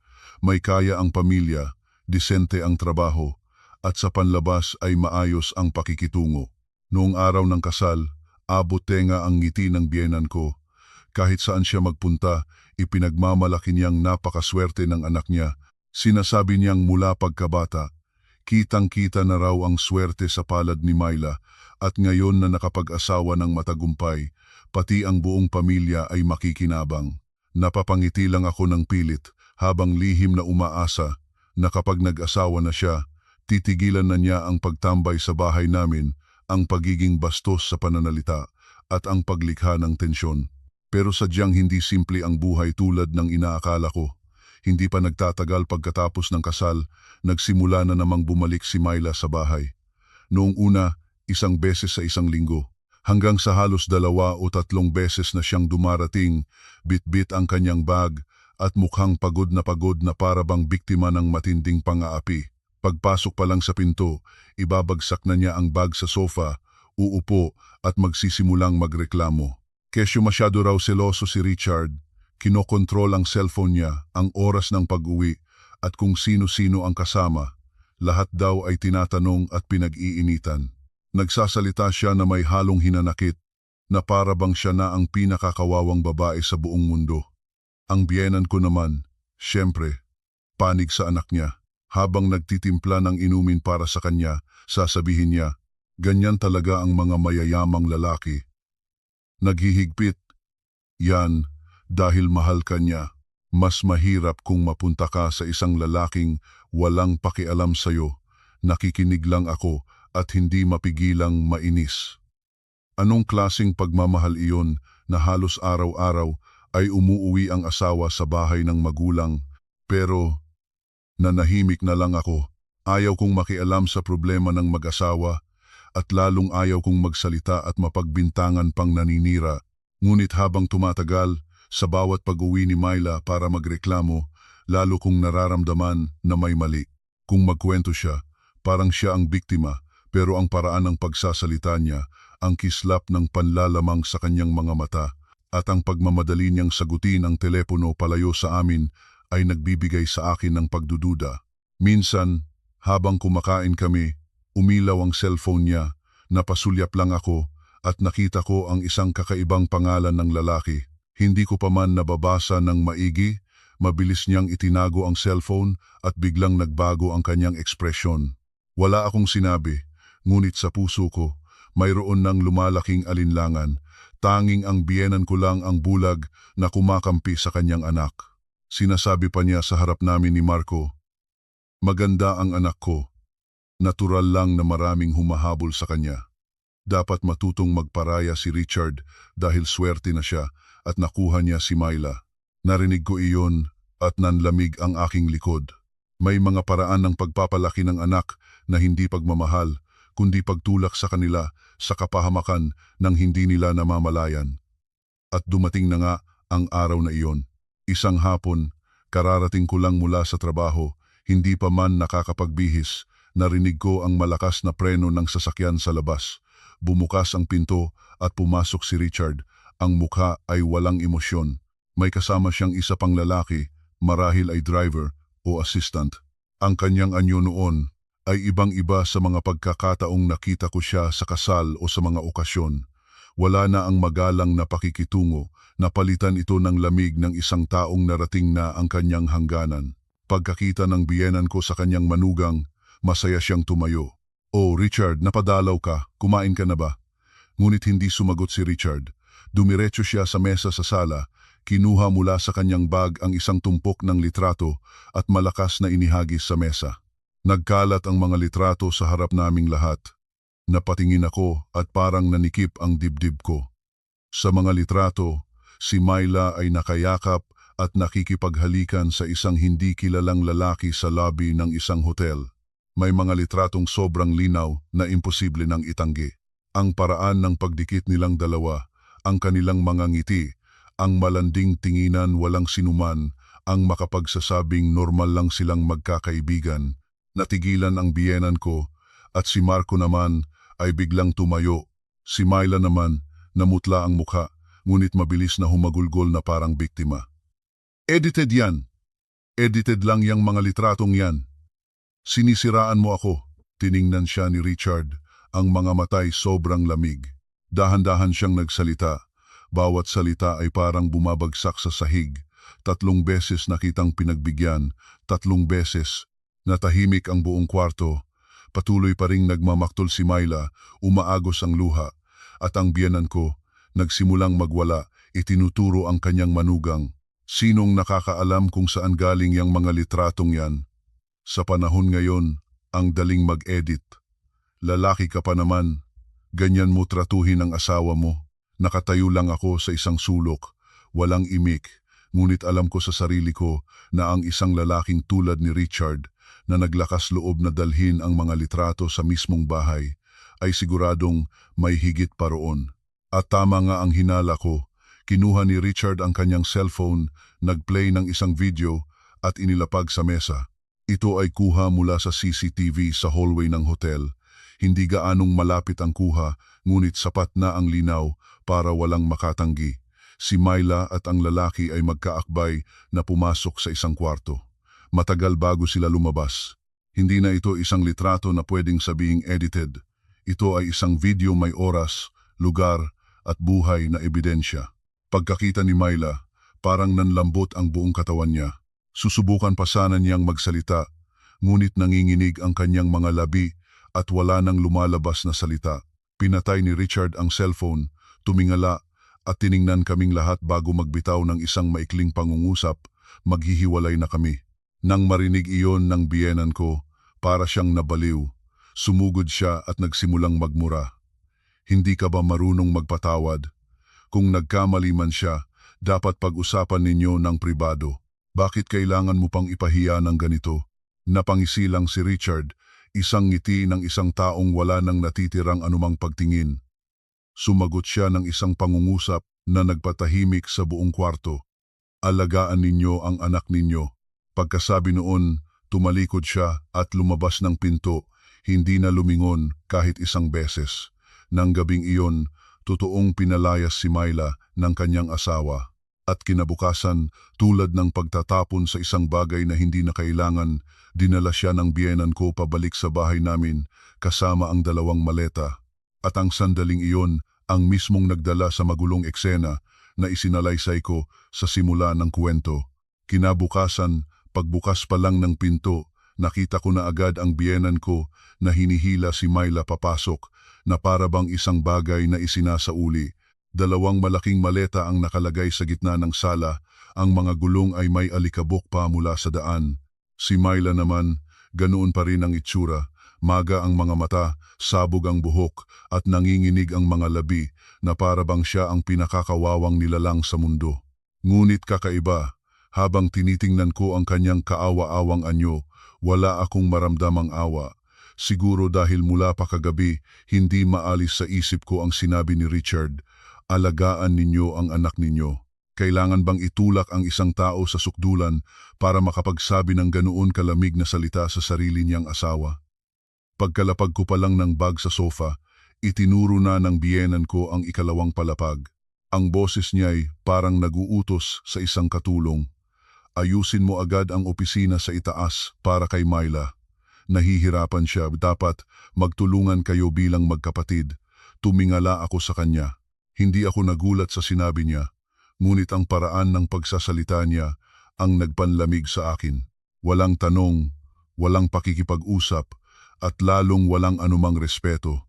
May kaya ang pamilya, disente ang trabaho, at sa panlabas ay maayos ang pakikitungo. Noong araw ng kasal, abot tenga ang ngiti ng biyenan ko. Kahit saan siya magpunta, ipinagmamalaki niyang napakaswerte ng anak niya. Sinasabi niyang mula pagkabata, kitang-kita na raw ang swerte sa palad ni Myla at ngayon na nakapag-asawa ng matagumpay, pati ang buong pamilya ay makikinabang. Napapangiti lang ako ng pilit habang lihim na umaasa na kapag nag-asawa na siya, titigilan na niya ang pagtambay sa bahay namin, ang pagiging bastos sa pananalita at ang paglikha ng tensyon. Pero sadyang hindi simple ang buhay tulad ng inaakala ko. Hindi pa nagtatagal pagkatapos ng kasal, nagsimula na namang bumalik si Myla sa bahay. Noong una, isang beses sa isang linggo, hanggang sa halos 2 o 3 beses na siyang dumarating, bit-bit ang kanyang bag at mukhang pagod na para bang biktima ng matinding pang-aapi. Pagpasok pa lang sa pinto, ibabagsak na niya ang bag sa sofa, uupo at magsisimulang magreklamo. Kesyo masyado raw seloso si Richard, kinokontrol ang cellphone niya, ang oras ng pag-uwi at kung sino-sino ang kasama. Lahat daw ay tinatanong at pinag-iinitan. Nagsasalita siya na may halong hinanakit, na para bang siya na ang pinakakawawang babae sa buong mundo. Ang biyenan ko naman, syempre, panig sa anak niya. Habang nagtitimpla ng inumin para sa kanya, sasabihin niya, ganyan talaga ang mga mayayamang lalaki. Naghihigpit. Yan, dahil mahal ka niya. Mas mahirap kung mapunta ka sa isang lalaking walang pakialam sa'yo. Nakikinig lang ako at hindi mapigilang mainis. Anong klasing pagmamahal iyon na halos araw-araw ay umuuwi ang asawa sa bahay ng magulang, pero nanahimik na lang ako. Ayaw kong makialam sa problema ng mag-asawa at lalong ayaw kong magsalita at mapagbintangan pang naninira. Ngunit habang tumatagal, sa bawat pag-uwi ni Myla para magreklamo, lalo kong nararamdaman na may mali. Kung magkwento siya, parang siya ang biktima, pero ang paraan ng pagsasalita niya, ang kislap ng panlalamang sa kanyang mga mata, at ang pagmamadali niyang sagutin ang telepono palayo sa amin ay nagbibigay sa akin ng pagdududa. Minsan, habang kumakain kami, umilaw ang cellphone niya, napasulyap lang ako at nakita ko ang isang kakaibang pangalan ng lalaki. Hindi ko pa man nababasa ng maigi, mabilis niyang itinago ang cellphone at biglang nagbago ang kanyang ekspresyon. Wala akong sinabi, ngunit sa puso ko, mayroon ng lumalaking alinlangan. Tanging ang biyenan ko lang ang bulag na kumakampi sa kanyang anak. Sinasabi pa niya sa harap namin ni Marco, maganda ang anak ko. Natural lang na maraming humahabol sa kanya. Dapat matutong magparaya si Richard dahil swerte na siya at nakuha niya si Myla. Narinig ko iyon at nanlamig ang aking likod. May mga paraan ng pagpapalaki ng anak na hindi pagmamahal, kundi pagtulak sa kanila sa kapahamakan ng hindi nila namamalayan. At dumating na nga ang araw na iyon. Isang hapon, kararating ko lang mula sa trabaho, hindi pa man nakakapagbihis, narinig ko ang malakas na preno ng sasakyan sa labas. Bumukas ang pinto at pumasok si Richard. Ang mukha ay walang emosyon. May kasama siyang isa pang lalaki, marahil ay driver o assistant. Ang kanyang anyo noon ay ibang-iba sa mga pagkakataong nakita ko siya sa kasal o sa mga okasyon. Wala na ang magalang na pakikitungo, napalitan ito ng lamig ng isang taong narating na ang kanyang hangganan. Pagkakita ng biyenan ko sa kanyang manugang, masaya siyang tumayo. "Oh, Richard, napadalaw ka, kumain ka na ba?" Ngunit hindi sumagot si Richard. Dumiretso siya sa mesa sa sala, kinuha mula sa kanyang bag ang isang tumpok ng litrato at malakas na inihagis sa mesa. Nagkalat ang mga litrato sa harap naming lahat. Napatingin ako at parang nanikip ang dibdib ko. Sa mga litrato, si Myla ay nakayakap at nakikipaghalikan sa isang hindi kilalang lalaki sa lobby ng isang hotel. May mga litratong sobrang linaw na imposible nang itanggi. Ang paraan ng pagdikit nilang dalawa, ang kanilang mga ngiti, ang malanding tinginan walang sinuman, ang makapagsasabing normal lang silang magkakaibigan. Natigilan ang biyenan ko at si Marco naman ay biglang tumayo. Si Myla naman namutla ang mukha, ngunit mabilis na humagulgol na parang biktima. "Edited yan. Edited lang yang mga litratong yan. Sinisiraan mo ako." Tiningnan siya ni Richard, ang mga matay sobrang lamig. Dahan-dahan siyang nagsalita. Bawat salita ay parang bumabagsak sa sahig. 3 beses nakitang pinagbigyan, 3 beses. Natahimik ang buong kwarto. Patuloy pa ring nagmamaktol si Myla, umaagos ang luha. At ang biyenan ko, nagsimulang magwala, itinuturo ang kanyang manugang. "Sinong nakakaalam kung saan galing yang mga litratong yan? Sa panahon ngayon, ang daling mag-edit. Lalaki ka pa naman, ganyan mo tratuhin ang asawa mo." Nakatayo lang ako sa isang sulok, walang imik, ngunit alam ko sa sarili ko na ang isang lalaking tulad ni Richard na naglakas loob na dalhin ang mga litrato sa mismong bahay ay siguradong may higit pa roon. At tama nga ang hinala ko, kinuha ni Richard ang kanyang cellphone, nagplay ng isang video at inilapag sa mesa. Ito ay kuha mula sa CCTV sa hallway ng hotel. Hindi gaanong malapit ang kuha, ngunit sapat na ang linaw para walang makatanggi. Si Myla at ang lalaki ay magkaakbay na pumasok sa isang kwarto. Matagal bago sila lumabas. Hindi na ito isang litrato na pwedeng sabihing edited. Ito ay isang video may oras, lugar at buhay na ebidensya. Pagkakita ni Myla, parang nanlambot ang buong katawan niya. Susubukan pa sana niyang magsalita, ngunit nanginginig ang kanyang mga labi at wala nang lumalabas na salita. Pinatay ni Richard ang cellphone, tumingala at tiningnan kaming lahat bago magbitaw ng isang maikling pangungusap. Maghihiwalay na kami. Nang marinig iyon ng biyenan ko, para siyang nabaliw. Sumugod siya at nagsimulang magmura. "Hindi ka ba marunong magpatawad? Kung nagkamali man siya, dapat pag-usapan ninyo ng pribado. Bakit kailangan mo pang ipahiya ng ganito?" Napangisi lang si Richard, isang ngiti ng isang taong wala nang natitirang anumang pagtingin. Sumagot siya ng isang pangungusap na nagpatahimik sa buong kwarto. "Alagaan ninyo ang anak ninyo." Pagkasabi noon, tumalikod siya at lumabas ng pinto, hindi na lumingon kahit isang beses. Nang gabing iyon, totoong pinalayas si Myla ng kanyang asawa. At kinabukasan, tulad ng pagtatapon sa isang bagay na hindi na kailangan, dinala siya ng biyenan ko pabalik sa bahay namin kasama ang 2 maleta. At ang sandaling iyon ang mismong nagdala sa magulong eksena na isinalaysay ko sa simula ng kwento. Kinabukasan, pagbukas pa lang ng pinto, nakita ko na agad ang biyenan ko na hinihila si Myla papasok na para bang isang bagay na isinasauli. 2 malaking maleta ang nakalagay sa gitna ng sala, ang mga gulong ay may alikabok pa mula sa daan. Si Myla naman, ganoon pa rin ang itsura, maga ang mga mata, sabog ang buhok at nanginginig ang mga labi na para bang siya ang pinakakawawang nilalang sa mundo. Ngunit kakaiba, habang tinitingnan ko ang kanyang kaawa-awang anyo, wala akong maramdamang awa. Siguro dahil mula pa kagabi, hindi maalis sa isip ko ang sinabi ni Richard, "Alagaan ninyo ang anak ninyo." Kailangan bang itulak ang isang tao sa sukdulan para makapagsabi ng ganoon kalamig na salita sa sarili niyang asawa? Pagkalapag ko pa lang ng bag sa sofa, itinuro na ng biyenan ko ang 2 palapag. Ang boses niya'y parang naguutos sa isang katulong. Ayusin mo agad ang opisina sa itaas para kay Myla. Nahihirapan siya, dapat magtulungan kayo bilang magkapatid. Tumingala ako sa kanya. Hindi ako nagulat sa sinabi niya, ngunit ang paraan ng pagsasalita niya ang nagpanlamig sa akin. Walang tanong, walang pakikipag-usap, at lalong walang anumang respeto.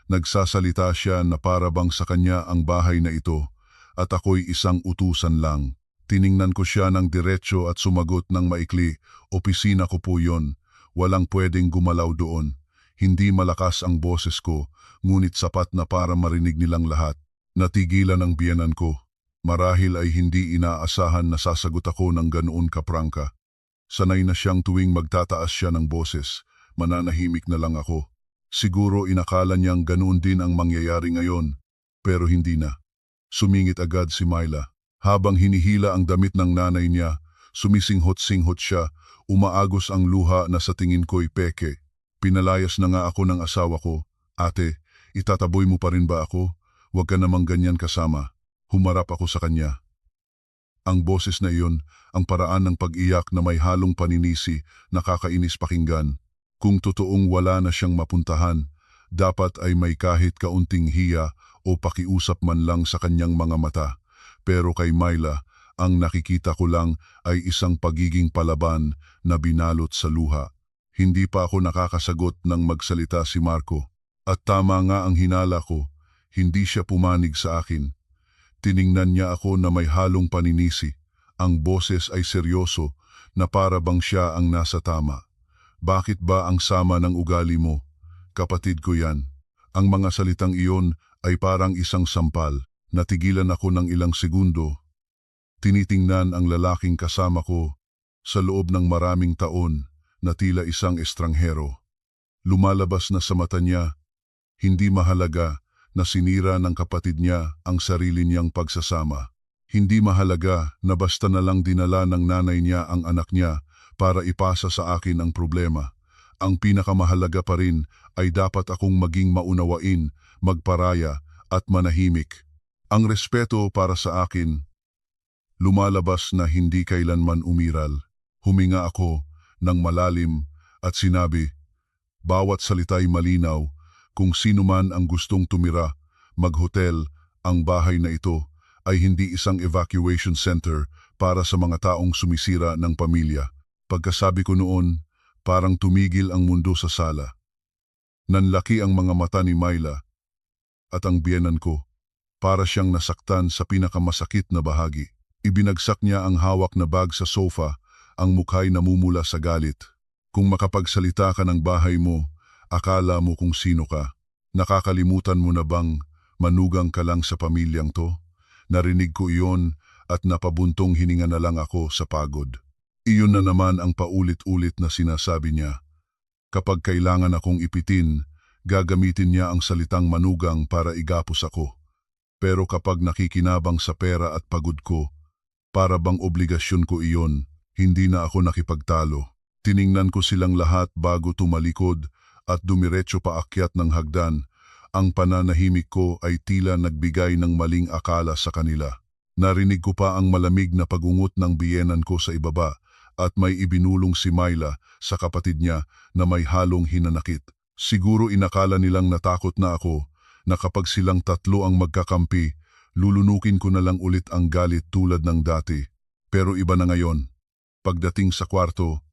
Nagsasalita siya na para bang sa kanya ang bahay na ito at ako'y isang utusan lang. Tiningnan ko siya ng diretsyo at sumagot ng maikli, opisina ko po yon. Walang pwedeng gumalaw doon. Hindi malakas ang boses ko, ngunit sapat na para marinig nilang lahat. Natigilan ang biyenan ko. Marahil ay hindi inaasahan na sasagot ako ng ganoon kaprangka. Sanay na siyang tuwing magtataas siya ng boses, mananahimik na lang ako. Siguro inakala niyang ganoon din ang mangyayari ngayon, pero hindi na. Sumingit agad si Myla. Habang hinihila ang damit ng nanay niya, sumisinghot-singhot siya, umaagos ang luha na sa tingin ko'y peke. Pinalayas na nga ako ng asawa ko. Ate, itataboy mo pa rin ba ako? Huwag ka namang ganyan kasama. Humarap ako sa kanya. Ang boses na iyon, ang paraan ng pag-iyak na may halong paninisi, nakakainis pakinggan. Kung totoong wala na siyang mapuntahan, dapat ay may kahit kaunting hiya o pakiusap man lang sa kanyang mga mata. Pero kay Myla, ang nakikita ko lang ay isang pagiging palaban na binalot sa luha. Hindi pa ako nakakasagot nang magsalita si Marco. At tama nga ang hinala ko, hindi siya pumanig sa akin. Tiningnan niya ako na may halong paninisi. Ang boses ay seryoso na para bang siya ang nasa tama. Bakit ba ang sama ng ugali mo? Kapatid ko yan. Ang mga salitang iyon ay parang isang sampal. Natigilan ako ng ilang segundo. Tinitingnan ang lalaking kasama ko sa loob ng maraming taon na tila isang estranghero. Lumalabas na sa mata niya, hindi mahalaga na sinira ng kapatid niya ang sarili niyang pagsasama. Hindi mahalaga na basta na lang dinala ng nanay niya ang anak niya para ipasa sa akin ang problema. Ang pinakamahalaga pa rin ay dapat akong maging maunawain, magparaya at manahimik. Ang respeto para sa akin, lumalabas na hindi kailanman umiral. Huminga ako ng malalim at sinabi, bawat salita'y malinaw, kung sino man ang gustong tumira, maghotel, ang bahay na ito ay hindi isang evacuation center para sa mga taong sumisira ng pamilya. Pagkasabi ko noon, parang tumigil ang mundo sa sala. Nanlaki ang mga mata ni Myla at ang biyenan ko. Para siyang nasaktan sa pinakamasakit na bahagi. Ibinagsak niya ang hawak na bag sa sofa, ang mukha'y namumula sa galit. Kung makapagsalita ka ng bahay mo, akala mo kung sino ka. Nakakalimutan mo na bang manugang ka lang sa pamilyang to? Narinig ko iyon at napabuntong hininga na lang ako sa pagod. Iyon na naman ang paulit-ulit na sinasabi niya. Kapag kailangan akong ipitin, gagamitin niya ang salitang manugang para igapos ako. Pero kapag nakikinabang sa pera at pagod ko, para bang obligasyon ko iyon, hindi na ako nakipagtalo. Tiningnan ko silang lahat bago tumalikod at dumiretso paakyat ng hagdan. Ang pananahimik ko ay tila nagbigay ng maling akala sa kanila. Narinig ko pa ang malamig na pagungot ng biyenan ko sa ibaba at may ibinulong si Myla sa kapatid niya na may halong hinanakit. Siguro inakala nilang natakot na ako, na kapag silang tatlo ang magkakampi, lulunukin ko na lang ulit ang galit tulad ng dati. Pero iba na ngayon. Pagdating sa kwarto,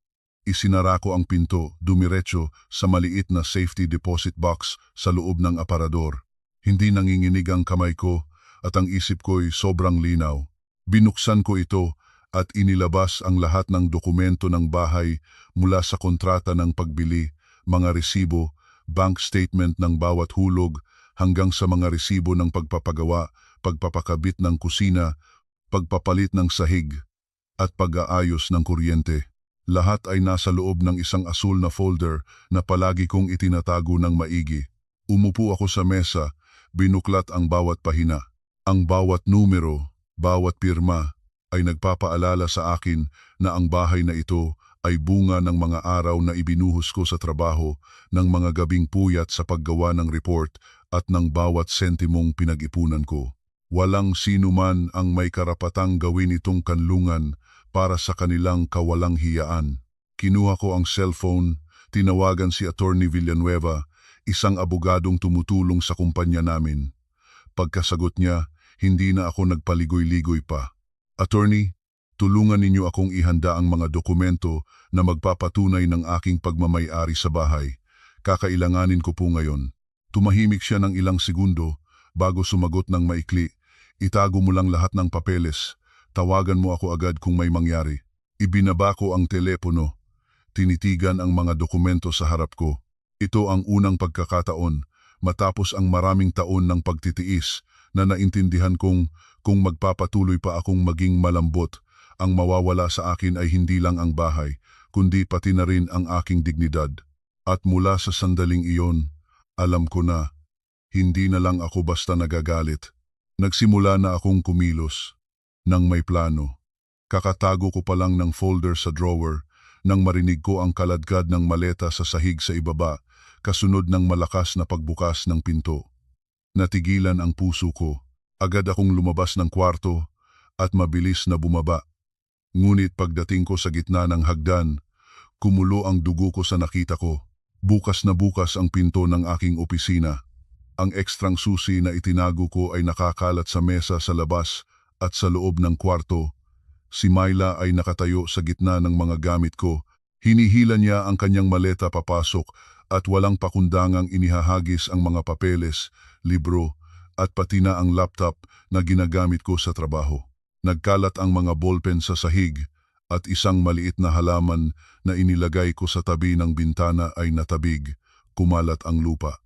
isinara ko ang pinto, dumiretso sa maliit na safety deposit box sa loob ng aparador. Hindi nanginginig ang kamay ko at ang isip ko'y sobrang linaw. Binuksan ko ito at inilabas ang lahat ng dokumento ng bahay mula sa kontrata ng pagbili, mga resibo, bank statement ng bawat hulog, hanggang sa mga resibo ng pagpapagawa, pagpapakabit ng kusina, pagpapalit ng sahig, at pag-aayos ng kuryente. Lahat ay nasa loob ng isang asul na folder na palagi kong itinatago ng maigi. Umupo ako sa mesa, binuklat ang bawat pahina. Ang bawat numero, bawat pirma, ay nagpapaalala sa akin na ang bahay na ito ay bunga ng mga araw na ibinuhos ko sa trabaho, ng mga gabing puyat sa paggawa ng report at ng bawat sentimong pinag-ipunan ko. Walang sino man ang may karapatang gawin itong kanlungan para sa kanilang kawalang hiyaan. Kinuha ko ang cellphone, tinawagan si Attorney Villanueva, isang abogadong tumutulong sa kumpanya namin. Pagkasagot niya, hindi na ako nagpaligoy-ligoy pa. Attorney, tulungan ninyo akong ihanda ang mga dokumento na magpapatunay ng aking pagmamay-ari sa bahay. Kakailanganin ko po ngayon. Tumahimik siya ng ilang segundo bago sumagot ng maikli. Itago mo lang lahat ng papeles. Tawagan mo ako agad kung may mangyari. Ibinaba ko ang telepono. Tinitigan ang mga dokumento sa harap ko. Ito ang unang pagkakataon, matapos ang maraming taon ng pagtitiis, na naintindihan kong kung magpapatuloy pa akong maging malambot, ang mawawala sa akin ay hindi lang ang bahay, kundi pati na rin ang aking dignidad. At mula sa sandaling iyon, alam ko na, hindi na lang ako basta nagagalit. Nagsimula na akong kumilos, nang may plano. Kakatago ko pa lang ng folder sa drawer, nang marinig ko ang kaladkad ng maleta sa sahig sa ibaba, kasunod ng malakas na pagbukas ng pinto. Natigilan ang puso ko. Agad akong lumabas ng kwarto at mabilis na bumaba. Ngunit pagdating ko sa gitna ng hagdan, kumulo ang dugo ko sa nakita ko. Bukas na bukas ang pinto ng aking opisina. Ang ekstrang susi na itinago ko ay nakakalat sa mesa sa labas at sa loob ng kwarto. Si Myla ay nakatayo sa gitna ng mga gamit ko. Hinihila niya ang kanyang maleta papasok at walang pakundangang inihahagis ang mga papeles, libro at pati na ang laptop na ginagamit ko sa trabaho. Nagkalat ang mga ballpen sa sahig at isang maliit na halaman na inilagay ko sa tabi ng bintana ay natabig. Kumalat ang lupa.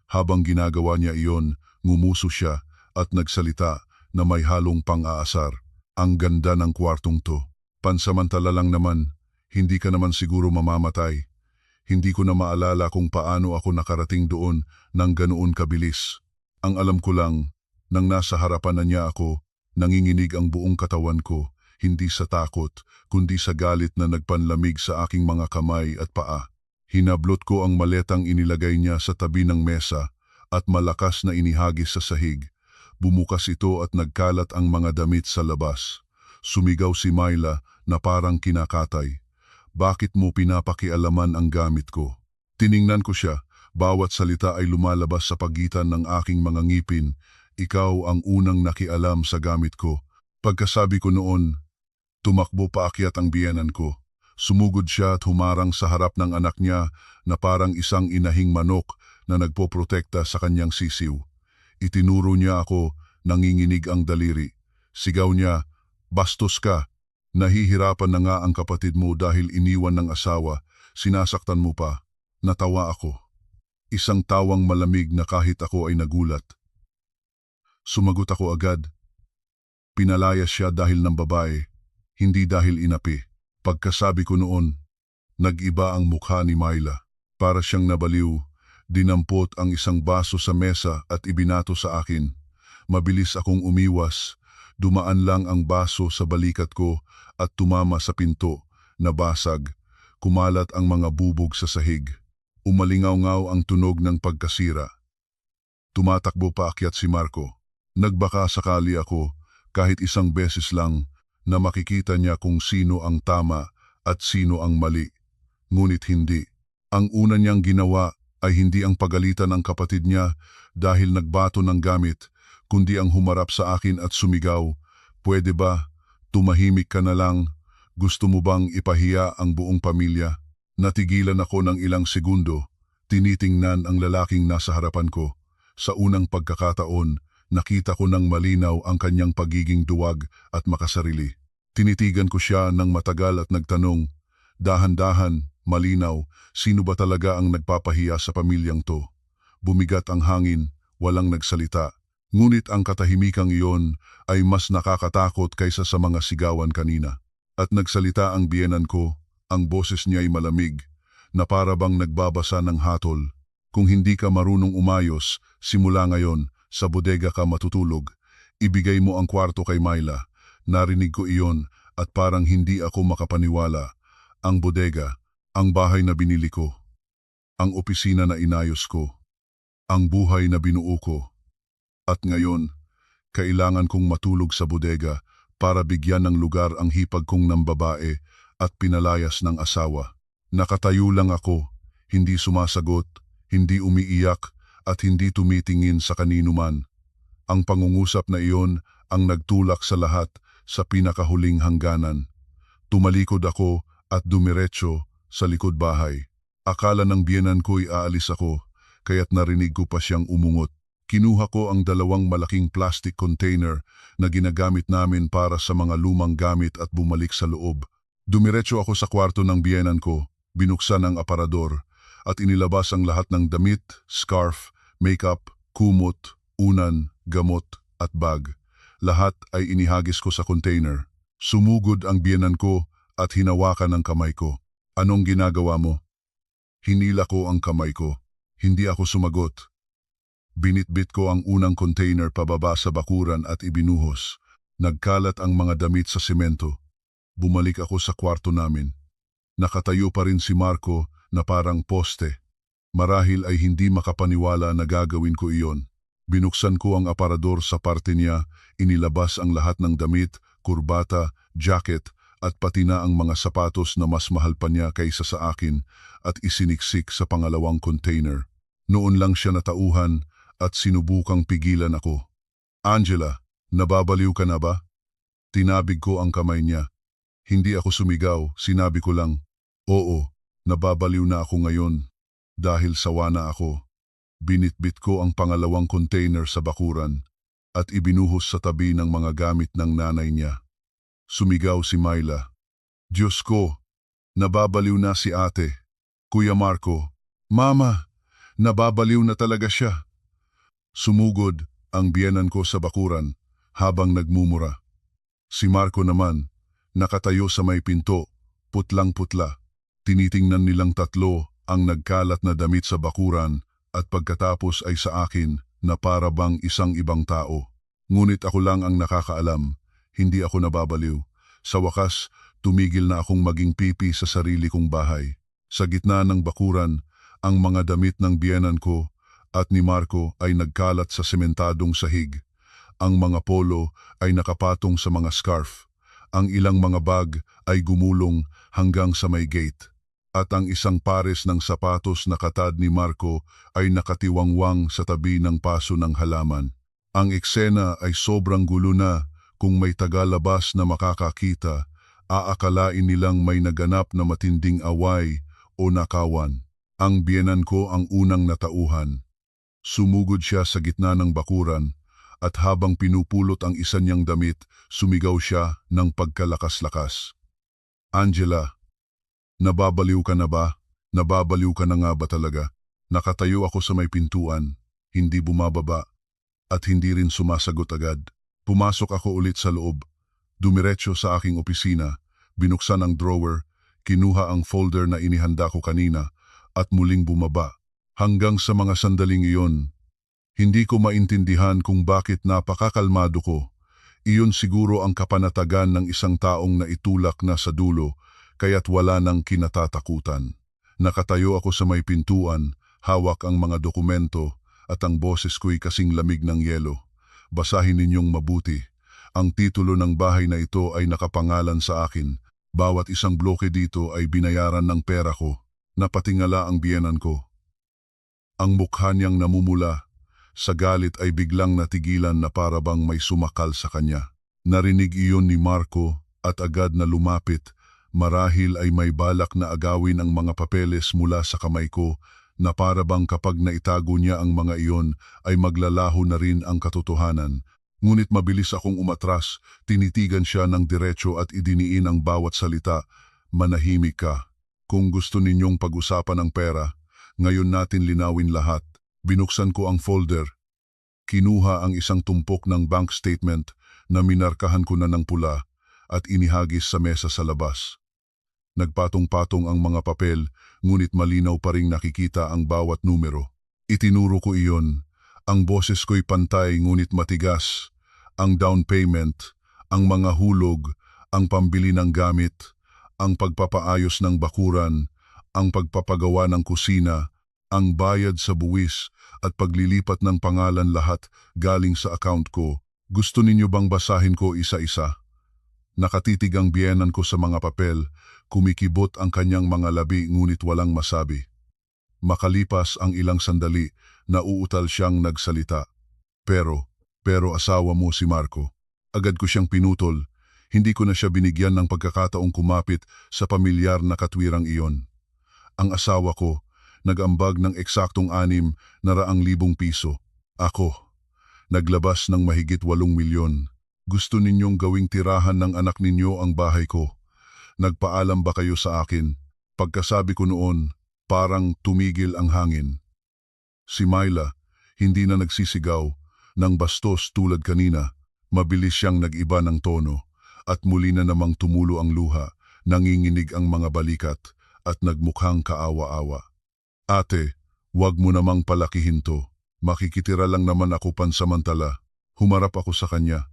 Habang ginagawa niya iyon, ngumuso siya at nagsalita na may halong pang-aasar. Ang ganda ng kwartong to. Pansamantala lang naman, hindi ka naman siguro mamamatay. Hindi ko na maalala kung paano ako nakarating doon ng ganoon kabilis. Ang alam ko lang, nang nasa harapan na niya ako, nanginginig ang buong katawan ko, hindi sa takot, kundi sa galit na nagpanlamig sa aking mga kamay at paa. Hinablot ko ang maletang inilagay niya sa tabi ng mesa at malakas na inihagis sa sahig. Bumukas ito at nagkalat ang mga damit sa labas. Sumigaw si Myla na parang kinakatay. Bakit mo pinapakialaman ang gamit ko? Tiningnan ko siya, bawat salita ay lumalabas sa pagitan ng aking mga ngipin. Ikaw ang unang nakialam sa gamit ko. Pagkasabi ko noon, tumakbo paakyat ang biyenan ko. Sumugod siya at humarang sa harap ng anak niya na parang isang inahing manok na nagpoprotekta sa kanyang sisiw. Itinuro niya ako, nanginginig ang daliri. Sigaw niya, bastos ka. Nahihirapan na nga ang kapatid mo dahil iniwan ng asawa, sinasaktan mo pa. Natawa ako. Isang tawang malamig na kahit ako ay nagulat. Sumagot ako agad. Pinalayas siya dahil ng babae, hindi dahil inapi. Pagkasabi ko noon, nag-iba ang mukha ni Myla. Para siyang nabaliw, dinampot ang isang baso sa mesa at ibinato sa akin. Mabilis akong umiwas. Dumaan lang ang baso sa balikat ko at tumama sa pinto, nabasag. Kumalat ang mga bubog sa sahig. Umalingaw-ngaw ang tunog ng pagkasira. Tumatakbo paakyat si Marco. Nagbaka sakali ako, kahit isang beses lang, na makikita niya kung sino ang tama at sino ang mali. Ngunit hindi. Ang una niyang ginawa ay hindi ang pagalitan ng kapatid niya dahil nagbato ng gamit, kundi ang humarap sa akin at sumigaw, "Pwede ba? Tumahimik ka na lang. Gusto mo bang ipahiya ang buong pamilya?" Natigilan ako ng ilang segundo, tinitingnan ang lalaking nasa harapan ko. Sa unang pagkakataon, nakita ko ng malinaw ang kanyang pagiging duwag at makasarili. Tinitigan ko siya ng matagal at nagtanong, dahan-dahan, malinaw, sino ba talaga ang nagpapahiya sa pamilyang to? Bumigat ang hangin, walang nagsalita. Ngunit ang katahimikang iyon ay mas nakakatakot kaysa sa mga sigawan kanina. At nagsalita ang biyenan ko, ang boses niya ay malamig, na para bang nagbabasa ng hatol. Kung hindi ka marunong umayos, simula ngayon, sa bodega ka matutulog. Ibigay mo ang kwarto kay Myla. Narinig ko iyon at parang hindi ako makapaniwala. Ang bodega, ang bahay na binili ko, ang opisina na inayos ko, ang buhay na binuo ko. At ngayon, kailangan kong matulog sa bodega para bigyan ng lugar ang hipag kong ng babae at pinalayas ng asawa. Nakatayo lang ako, hindi sumasagot, hindi umiiyak at hindi tumitingin sa kanino man. Ang pangungusap na iyon ang nagtulak sa lahat sa pinakahuling hangganan. Tumalikod ako at dumiretso sa likod bahay. Akala ng biyenan ko'y aalis ako, kaya't narinig ko pa siyang umungot. Kinuha ko ang 2 malaking plastic container na ginagamit namin para sa mga lumang gamit at bumalik sa loob. Dumiretso ako sa kwarto ng biyenan ko, binuksan ang aparador, at inilabas ang lahat ng damit, scarf, makeup, kumot, unan, gamot at bag. Lahat ay inihagis ko sa container. Sumugod ang biyenan ko at hinawakan ang kamay ko. Anong ginagawa mo? Hinila ko ang kamay ko. Hindi ako sumagot. Binitbit ko ang unang container pababa sa bakuran at ibinuhos. Nagkalat ang mga damit sa semento. Bumalik ako sa kwarto namin. Nakatayo pa rin si Marco na parang poste. Marahil ay hindi makapaniwala na gagawin ko iyon. Binuksan ko ang aparador sa parte niya, inilabas ang lahat ng damit, kurbata, jacket at pati na ang mga sapatos na mas mahal pa niya kaysa sa akin at isiniksik sa pangalawang container. Noon lang siya natauhan at sinubukang pigilan ako. Angela, nababaliw ka na ba? Tinabig ko ang kamay niya. Hindi ako sumigaw, sinabi ko lang, oo, nababaliw na ako ngayon dahil sawa na ako. Binitbit ko ang pangalawang container sa bakuran at ibinuhos sa tabi ng mga gamit ng nanay niya. Sumigaw si Myla. Diyos ko, nababaliw na si ate. Kuya Marco, Mama, nababaliw na talaga siya. Sumugod ang biyenan ko sa bakuran habang nagmumura. Si Marco naman, nakatayo sa may pinto, putlang-putla. Tinitingnan nilang tatlo ang nagkalat na damit sa bakuran at pagkatapos ay sa akin na para bang isang ibang tao. Ngunit ako lang ang nakakaalam, hindi ako nababaliw. Sa wakas, tumigil na akong maging pipi sa sarili kong bahay. Sa gitna ng bakuran, ang mga damit ng biyenan ko at ni Marco ay nagkalat sa sementadong sahig. Ang mga polo ay nakapatong sa mga scarf. Ang ilang mga bag ay gumulong hanggang sa may gate. At ang isang pares ng sapatos na katad ni Marco ay nakatiwangwang sa tabi ng paso ng halaman. Ang eksena ay sobrang gulo na. Kung may tagalabas na makakakita, aakalain nilang may naganap na matinding away o nakawan. Ang biyenan ko ang unang natauhan. Sumugod siya sa gitna ng bakuran at habang pinupulot ang isa niyang damit, sumigaw siya ng pagkalakas-lakas. Angela, nababaliw ka na ba? Nababaliw ka na nga ba talaga? Nakatayo ako sa may pintuan, hindi bumababa at hindi rin sumasagot agad. Pumasok ako ulit sa loob, dumiretso sa aking opisina, binuksan ang drawer, kinuha ang folder na inihanda ko kanina at muling bumaba. Hanggang sa mga sandaling iyon, hindi ko maintindihan kung bakit napakakalmado ko. Iyon siguro ang kapanatagan ng isang taong naitulak na sa dulo, kaya't wala nang kinatatakutan. Nakatayo ako sa may pintuan, hawak ang mga dokumento at ang boses ko'y kasing lamig ng yelo. Basahin ninyong mabuti. Ang titulo ng bahay na ito ay nakapangalan sa akin. Bawat isang bloke dito ay binayaran ng pera ko. Napatingala ang biyenan ko. Ang mukha niyang namumula. Sa galit ay biglang natigilan na para bang may sumakal sa kanya. Narinig iyon ni Marco at agad na lumapit. Marahil ay may balak na agawin ang mga papeles mula sa kamay ko na para bang kapag naitago niya ang mga iyon ay maglalaho na rin ang katotohanan. Ngunit mabilis akong umatras, tinitigan siya ng diretso at idiniin ang bawat salita. Manahimik ka. Kung gusto ninyong pag-usapan ang pera, ngayon natin linawin lahat. Binuksan ko ang folder. Kinuha ang isang tumpok ng bank statement na minarkahan ko na ng pula at inihagis sa mesa sa labas. Nagpatong-patong ang mga papel, ngunit malinaw pa ring nakikita ang bawat numero. Itinuro ko iyon. Ang boses ko'y pantay ngunit matigas. Ang down payment, ang mga hulog, ang pambili ng gamit, ang pagpapaayos ng bakuran, ang pagpapagawa ng kusina, ang bayad sa buwis at paglilipat ng pangalan lahat galing sa account ko. Gusto ninyo bang basahin ko isa-isa? Nakatitig ang biyenan ko sa mga papel, kumikibot ang kanyang mga labi ngunit walang masabi. Makalipas ang ilang sandali, nauutal siyang nagsalita. Pero asawa mo si Marco. Agad ko siyang pinutol. Hindi ko na siya binigyan ng pagkakataong kumapit sa pamilyar na katwirang iyon. Ang asawa ko, nag-ambag ng eksaktong 600,000 piso. Ako, naglabas ng mahigit 8 milyon. Gusto ninyong gawing tirahan ng anak ninyo ang bahay ko. Nagpaalam ba kayo sa akin? Pagkasabi ko noon, parang tumigil ang hangin. Si Myla, hindi na nagsisigaw, ng bastos tulad kanina. Mabilis siyang nag-iba ng tono, at muli na namang tumulo ang luha, nanginginig ang mga balikat, at nagmukhang kaawa-awa. Ate, wag mo namang palakihin to. Makikitira lang naman ako pansamantala. Humarap ako sa kanya.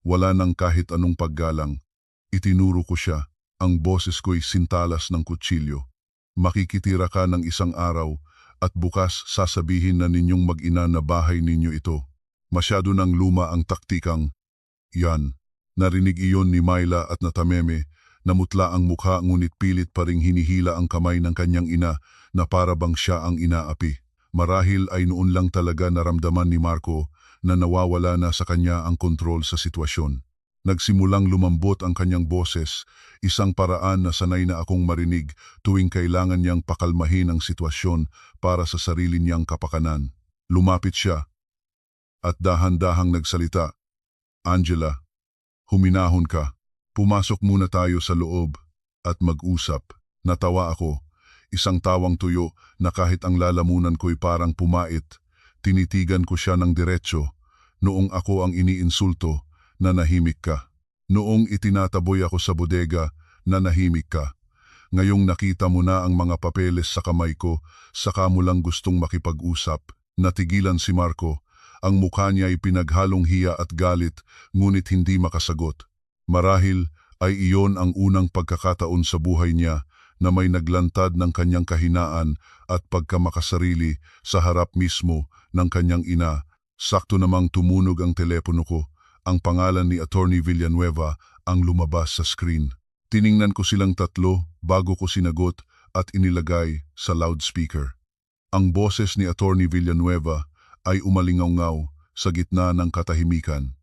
Wala nang kahit anong paggalang. Itinuro ko siya. Ang boses ko'y sintalas ng kutsilyo. Makikitira ka ng isang araw at bukas sasabihin na ninyong mag-ina na bahay ninyo ito. Masyado nang luma ang taktikang. Yan. Narinig iyon ni Myla at natameme. Namutla ang mukha ngunit pilit pa ring hinihila ang kamay ng kanyang ina na para bang siya ang inaapi. Marahil ay noon lang talaga naramdaman ni Marco na nawawala na sa kanya ang kontrol sa sitwasyon. Nagsimulang lumambot ang kanyang boses, isang paraan na sanay na akong marinig tuwing kailangan niyang pakalmahin ang sitwasyon para sa sarili niyang kapakanan. Lumapit siya at dahan-dahang nagsalita. Angela, huminahon ka. Pumasok muna tayo sa loob at mag-usap. Natawa ako, isang tawang tuyo na kahit ang lalamunan ko'y parang pumait. Tinitigan ko siya ng diretso, noong ako ang iniinsulto, na nahimik ka. Noong itinataboy ako sa bodega, na nahimik ka. Ngayong nakita mo na ang mga papeles sa kamay ko, saka mo lang gustong makipag-usap. Natigilan si Marco. Ang mukha niya ay pinaghalong hiya at galit, ngunit hindi makasagot. Marahil ay iyon ang unang pagkakataon sa buhay niya na may naglantad ng kanyang kahinaan at pagkamakasarili sa harap mismo ng kanyang ina. Sakto namang tumunog ang telepono ko. Ang pangalan ni Attorney Villanueva ang lumabas sa screen. Tiningnan ko silang tatlo bago ko sinagot at inilagay sa loudspeaker. Ang boses ni Attorney Villanueva ay umalingaw-ngaw sa gitna ng katahimikan.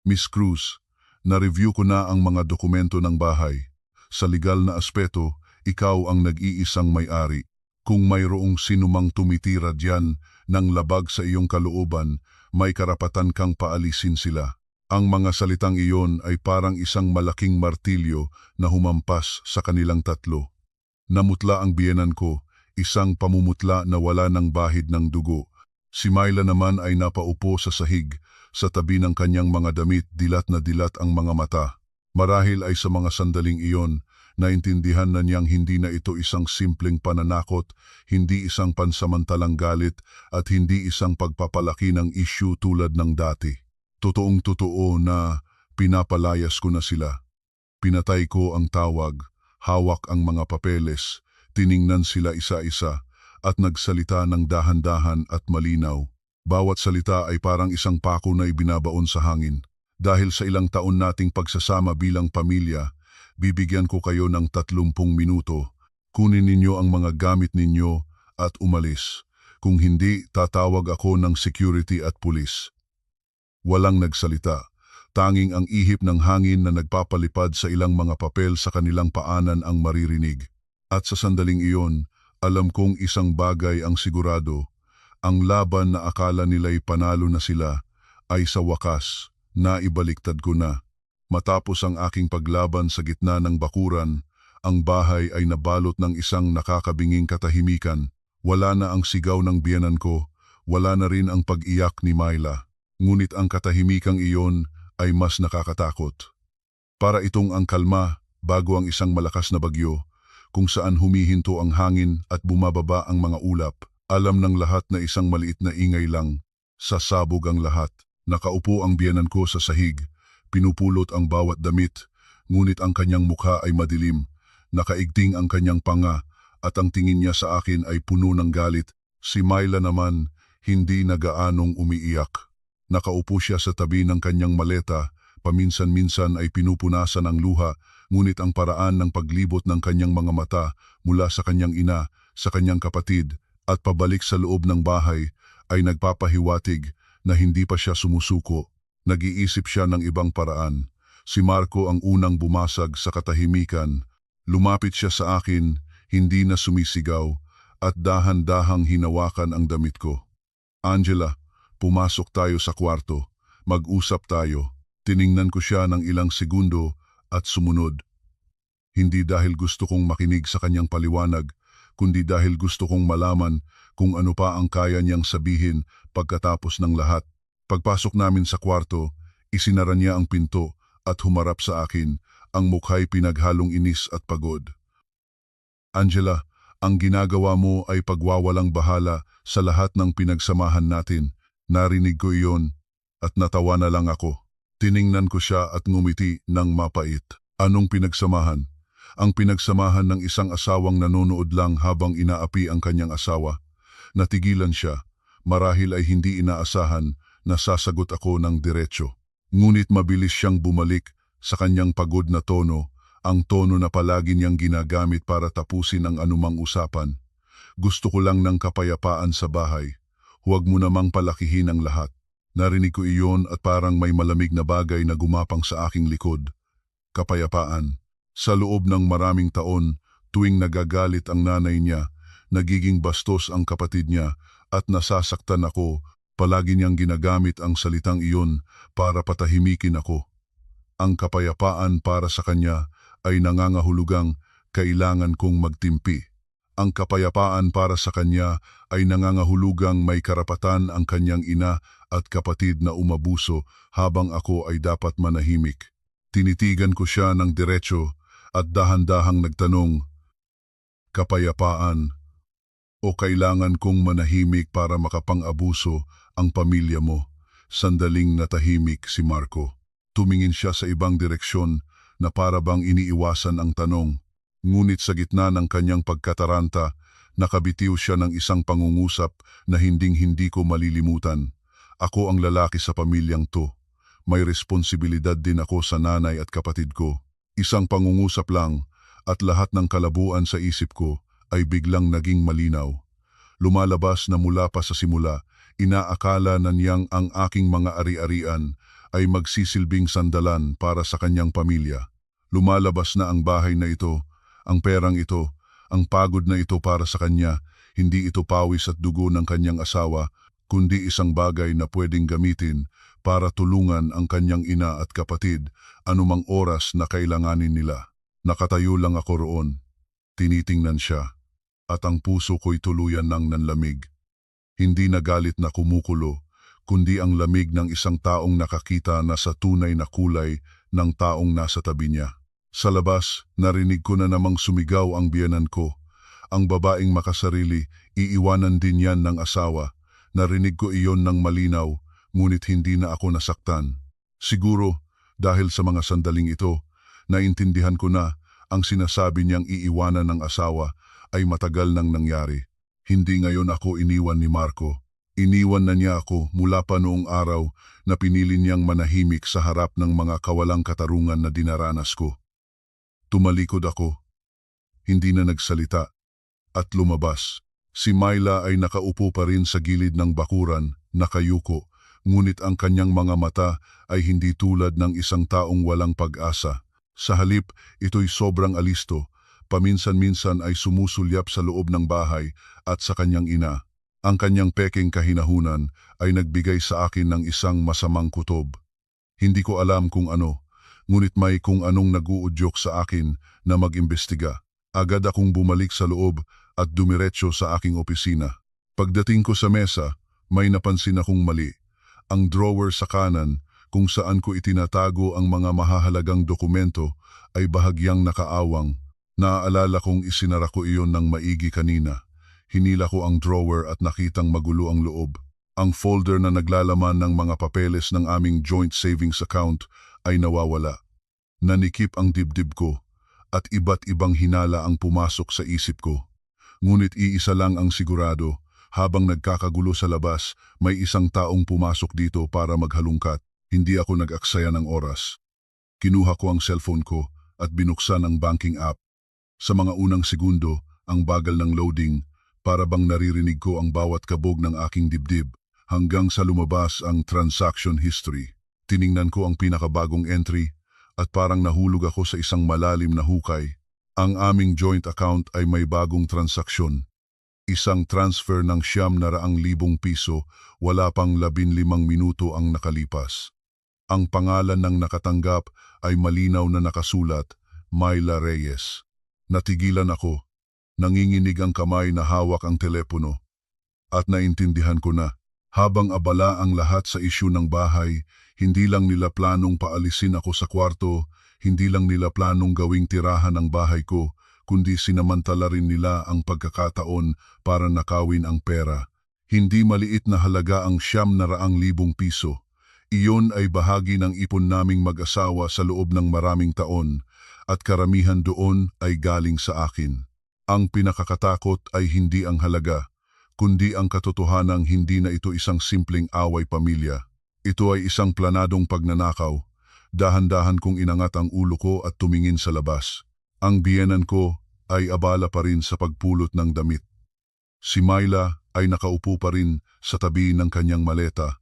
Miss Cruz, na-review ko na ang mga dokumento ng bahay. Sa legal na aspeto, ikaw ang nag-iisang may-ari. Kung mayroong sinumang tumitira diyan ng labag sa iyong kalooban, may karapatan kang paalisin sila. Ang mga salitang iyon ay parang isang malaking martilyo na humampas sa kanilang tatlo. Namutla ang biyenan ko, isang pamumutla na wala ng bahid ng dugo. Si Myla naman ay napaupo sa sahig, sa tabi ng kanyang mga damit, dilat na dilat ang mga mata. Marahil ay sa mga sandaling iyon, naintindihan na niyang hindi na ito isang simpleng pananakot, hindi isang pansamantalang galit, at hindi isang pagpapalaki ng issue tulad ng dati. Totoong-totoo na pinapalayas ko na sila. Pinatay ko ang tawag, hawak ang mga papeles, tiningnan sila isa-isa, at nagsalita ng dahan-dahan at malinaw. Bawat salita ay parang isang pako na ibinabaon sa hangin. Dahil sa ilang taon nating pagsasama bilang pamilya, bibigyan ko kayo ng 30 minuto. Kunin ninyo ang mga gamit ninyo at umalis. Kung hindi, tatawag ako ng security at pulis. Walang nagsalita. Tanging ang ihip ng hangin na nagpapalipad sa ilang mga papel sa kanilang paanan ang maririnig. At sa sandaling iyon, alam kong isang bagay ang sigurado. Ang laban na akala nila'y panalo na sila ay sa wakas naibaliktad ko na. Matapos ang aking paglaban sa gitna ng bakuran, ang bahay ay nabalot ng isang nakakabinging katahimikan. Wala na ang sigaw ng biyenan ko, wala na rin ang pag-iyak ni Myla. Ngunit ang katahimikang iyon ay mas nakakatakot. Para itong ang kalma bago ang isang malakas na bagyo, kung saan humihinto ang hangin at bumababa ang mga ulap. Alam ng lahat na isang maliit na ingay lang, sasabog ang lahat. Nakaupo ang biyenan ko sa sahig, pinupulot ang bawat damit, ngunit ang kanyang mukha ay madilim. Nakaigting ang kanyang panga at ang tingin niya sa akin ay puno ng galit. Si Myla naman, hindi na gaanong umiiyak. Nakaupo siya sa tabi ng kanyang maleta, Paminsan-minsan ay pinupunasan ang luha, ngunit ang paraan ng paglibot ng kanyang mga mata mula sa kanyang ina, sa kanyang kapatid, at pabalik sa loob ng bahay ay nagpapahiwatig na hindi pa siya sumusuko. Nag-iisip siya ng ibang paraan. Si Marco ang unang bumasag sa katahimikan. Lumapit siya sa akin, hindi na sumisigaw, at dahan-dahang hinawakan ang damit ko. Angela, pumasok tayo sa kwarto. Mag-usap tayo. Tiningnan ko siya ng ilang segundo at sumunod. Hindi dahil gusto kong makinig sa kanyang paliwanag, kundi dahil gusto kong malaman kung ano pa ang kaya niyang sabihin pagkatapos ng lahat. Pagpasok namin sa kwarto, isinara niya ang pinto at humarap sa akin, ang mukha'y pinaghalong inis at pagod. Angela, ang ginagawa mo ay pagwawalang bahala sa lahat ng pinagsamahan natin. Narinig ko iyon at natawa na lang ako. Tiningnan ko siya at ngumiti ng mapait. Anong pinagsamahan? Ang pinagsamahan ng isang asawang nanonood lang habang inaapi ang kanyang asawa. Natigilan siya. Marahil ay hindi inaasahan na sasagot ako ng diretso. Ngunit mabilis siyang bumalik sa kanyang pagod na tono, ang tono na palagi niyang ginagamit para tapusin ang anumang usapan. Gusto ko lang ng kapayapaan sa bahay. Huwag mo namang palakihin ang lahat. Narinig ko iyon at parang may malamig na bagay na gumapang sa aking likod. Kapayapaan. Sa loob ng maraming taon, tuwing nagagalit ang nanay niya, nagiging bastos ang kapatid niya at nasasaktan ako, palagi niyang ginagamit ang salitang iyon para patahimikin ako. Ang kapayapaan para sa kanya ay nangangahulugang kailangan kong magtimpi. Ang kapayapaan para sa kanya ay nangangahulugang may karapatan ang kanyang ina at kapatid na umabuso habang ako ay dapat manahimik. Tinitigan ko siya ng diretso at dahan-dahang nagtanong, kapayapaan o kailangan kong manahimik para makapang-abuso ang pamilya mo? Sandaling natahimik si Marco. Tumingin siya sa ibang direksyon na para bang iniiwasan ang tanong. Ngunit sa gitna ng kanyang pagkataranta, nakabitiw siya ng isang pangungusap na hinding-hindi ko malilimutan. Ako ang lalaki sa pamilyang to. May responsibilidad din ako sa nanay at kapatid ko. Isang pangungusap lang at lahat ng kalabuan sa isip ko ay biglang naging malinaw. Lumalabas na mula pa sa simula, inaakala na niyang ang aking mga ari-arian ay magsisilbing sandalan para sa kanyang pamilya. Lumalabas na ang bahay na ito, ang perang ito, ang pagod na ito para sa kanya, hindi ito pawis at dugo ng kanyang asawa, kundi isang bagay na pwedeng gamitin para tulungan ang kanyang ina at kapatid anumang oras na kailanganin nila. Nakatayo lang ako roon. Tinitingnan siya, at ang puso ko'y tuluyan ng nanlamig. Hindi na galit na kumukulo, kundi ang lamig ng isang taong nakakita na sa tunay na kulay ng taong nasa tabi niya. Sa labas, narinig ko na namang sumigaw ang biyenan ko. Ang babaeng makasarili, iiwanan din yan ng asawa. Narinig ko iyon ng malinaw, ngunit hindi na ako nasaktan. Siguro, dahil sa mga sandaling ito, naintindihan ko na ang sinasabi niyang iiwanan ng asawa ay matagal nang nangyari. Hindi ngayon ako iniwan ni Marco. Iniwan na niya ako mula pa noong araw na pinili niyang manahimik sa harap ng mga kawalang katarungan na dinaranas ko. Tumalikod ako. Hindi na nagsalita. At lumabas. Si Myla ay nakaupo pa rin sa gilid ng bakuran, nakayuko, ngunit ang kanyang mga mata ay hindi tulad ng isang taong walang pag-asa. Sa halip, ito'y sobrang alisto. Paminsan-minsan ay sumusulyap sa loob ng bahay at sa kanyang ina. Ang kanyang peking kahinahunan ay nagbigay sa akin ng isang masamang kutob. Hindi ko alam kung ano, ngunit may kung anong nag-uudyok sa akin na mag-imbestiga. Agad akong bumalik sa loob at dumiretso sa aking opisina. Pagdating ko sa mesa, may napansin akong mali. Ang drawer sa kanan, kung saan ko itinatago ang mga mahahalagang dokumento, ay bahagyang nakaawang. Naaalala kong isinara ko iyon ng maigi kanina. Hinila ko ang drawer at nakitang magulo ang loob. Ang folder na naglalaman ng mga papeles ng aming joint savings account ay nawawala. Nanikip ang dibdib ko at iba't ibang hinala ang pumasok sa isip ko. Ngunit iisa lang ang sigurado, habang nagkakagulo sa labas, may isang taong pumasok dito para maghalungkat. Hindi ako nag-aksaya ng oras. Kinuha ko ang cellphone ko at binuksan ang banking app. Sa mga unang segundo, ang bagal ng loading, para bang naririnig ko ang bawat kabog ng aking dibdib, hanggang sa lumabas ang transaction history. Tiningnan ko ang pinakabagong entry at parang nahulog ako sa isang malalim na hukay. Ang aming joint account ay may bagong transaksyon. Isang transfer ng 900,000 piso, wala pang 15 minuto ang nakalipas. Ang pangalan ng nakatanggap ay malinaw na nakasulat, Myla Reyes. Natigilan ako, nanginginig ang kamay na hawak ang telepono. At naintindihan ko na, habang abala ang lahat sa isyu ng bahay, hindi lang nila planong paalisin ako sa kwarto, hindi lang nila planong gawing tirahan ang bahay ko, kundi sinamantala rin nila ang pagkakataon para nakawin ang pera. Hindi maliit na halaga ang 900,000 piso. Iyon ay bahagi ng ipon naming mag-asawa sa loob ng maraming taon, at karamihan doon ay galing sa akin. Ang pinakakatakot ay hindi ang halaga, kundi ang katotohanang hindi na ito isang simpleng away pamilya. Ito ay isang planadong pagnanakaw. Dahan-dahan kong inangat ang ulo ko at tumingin sa labas. Ang biyenan ko ay abala pa rin sa pagpulot ng damit. Si Myla ay nakaupo pa rin sa tabi ng kanyang maleta,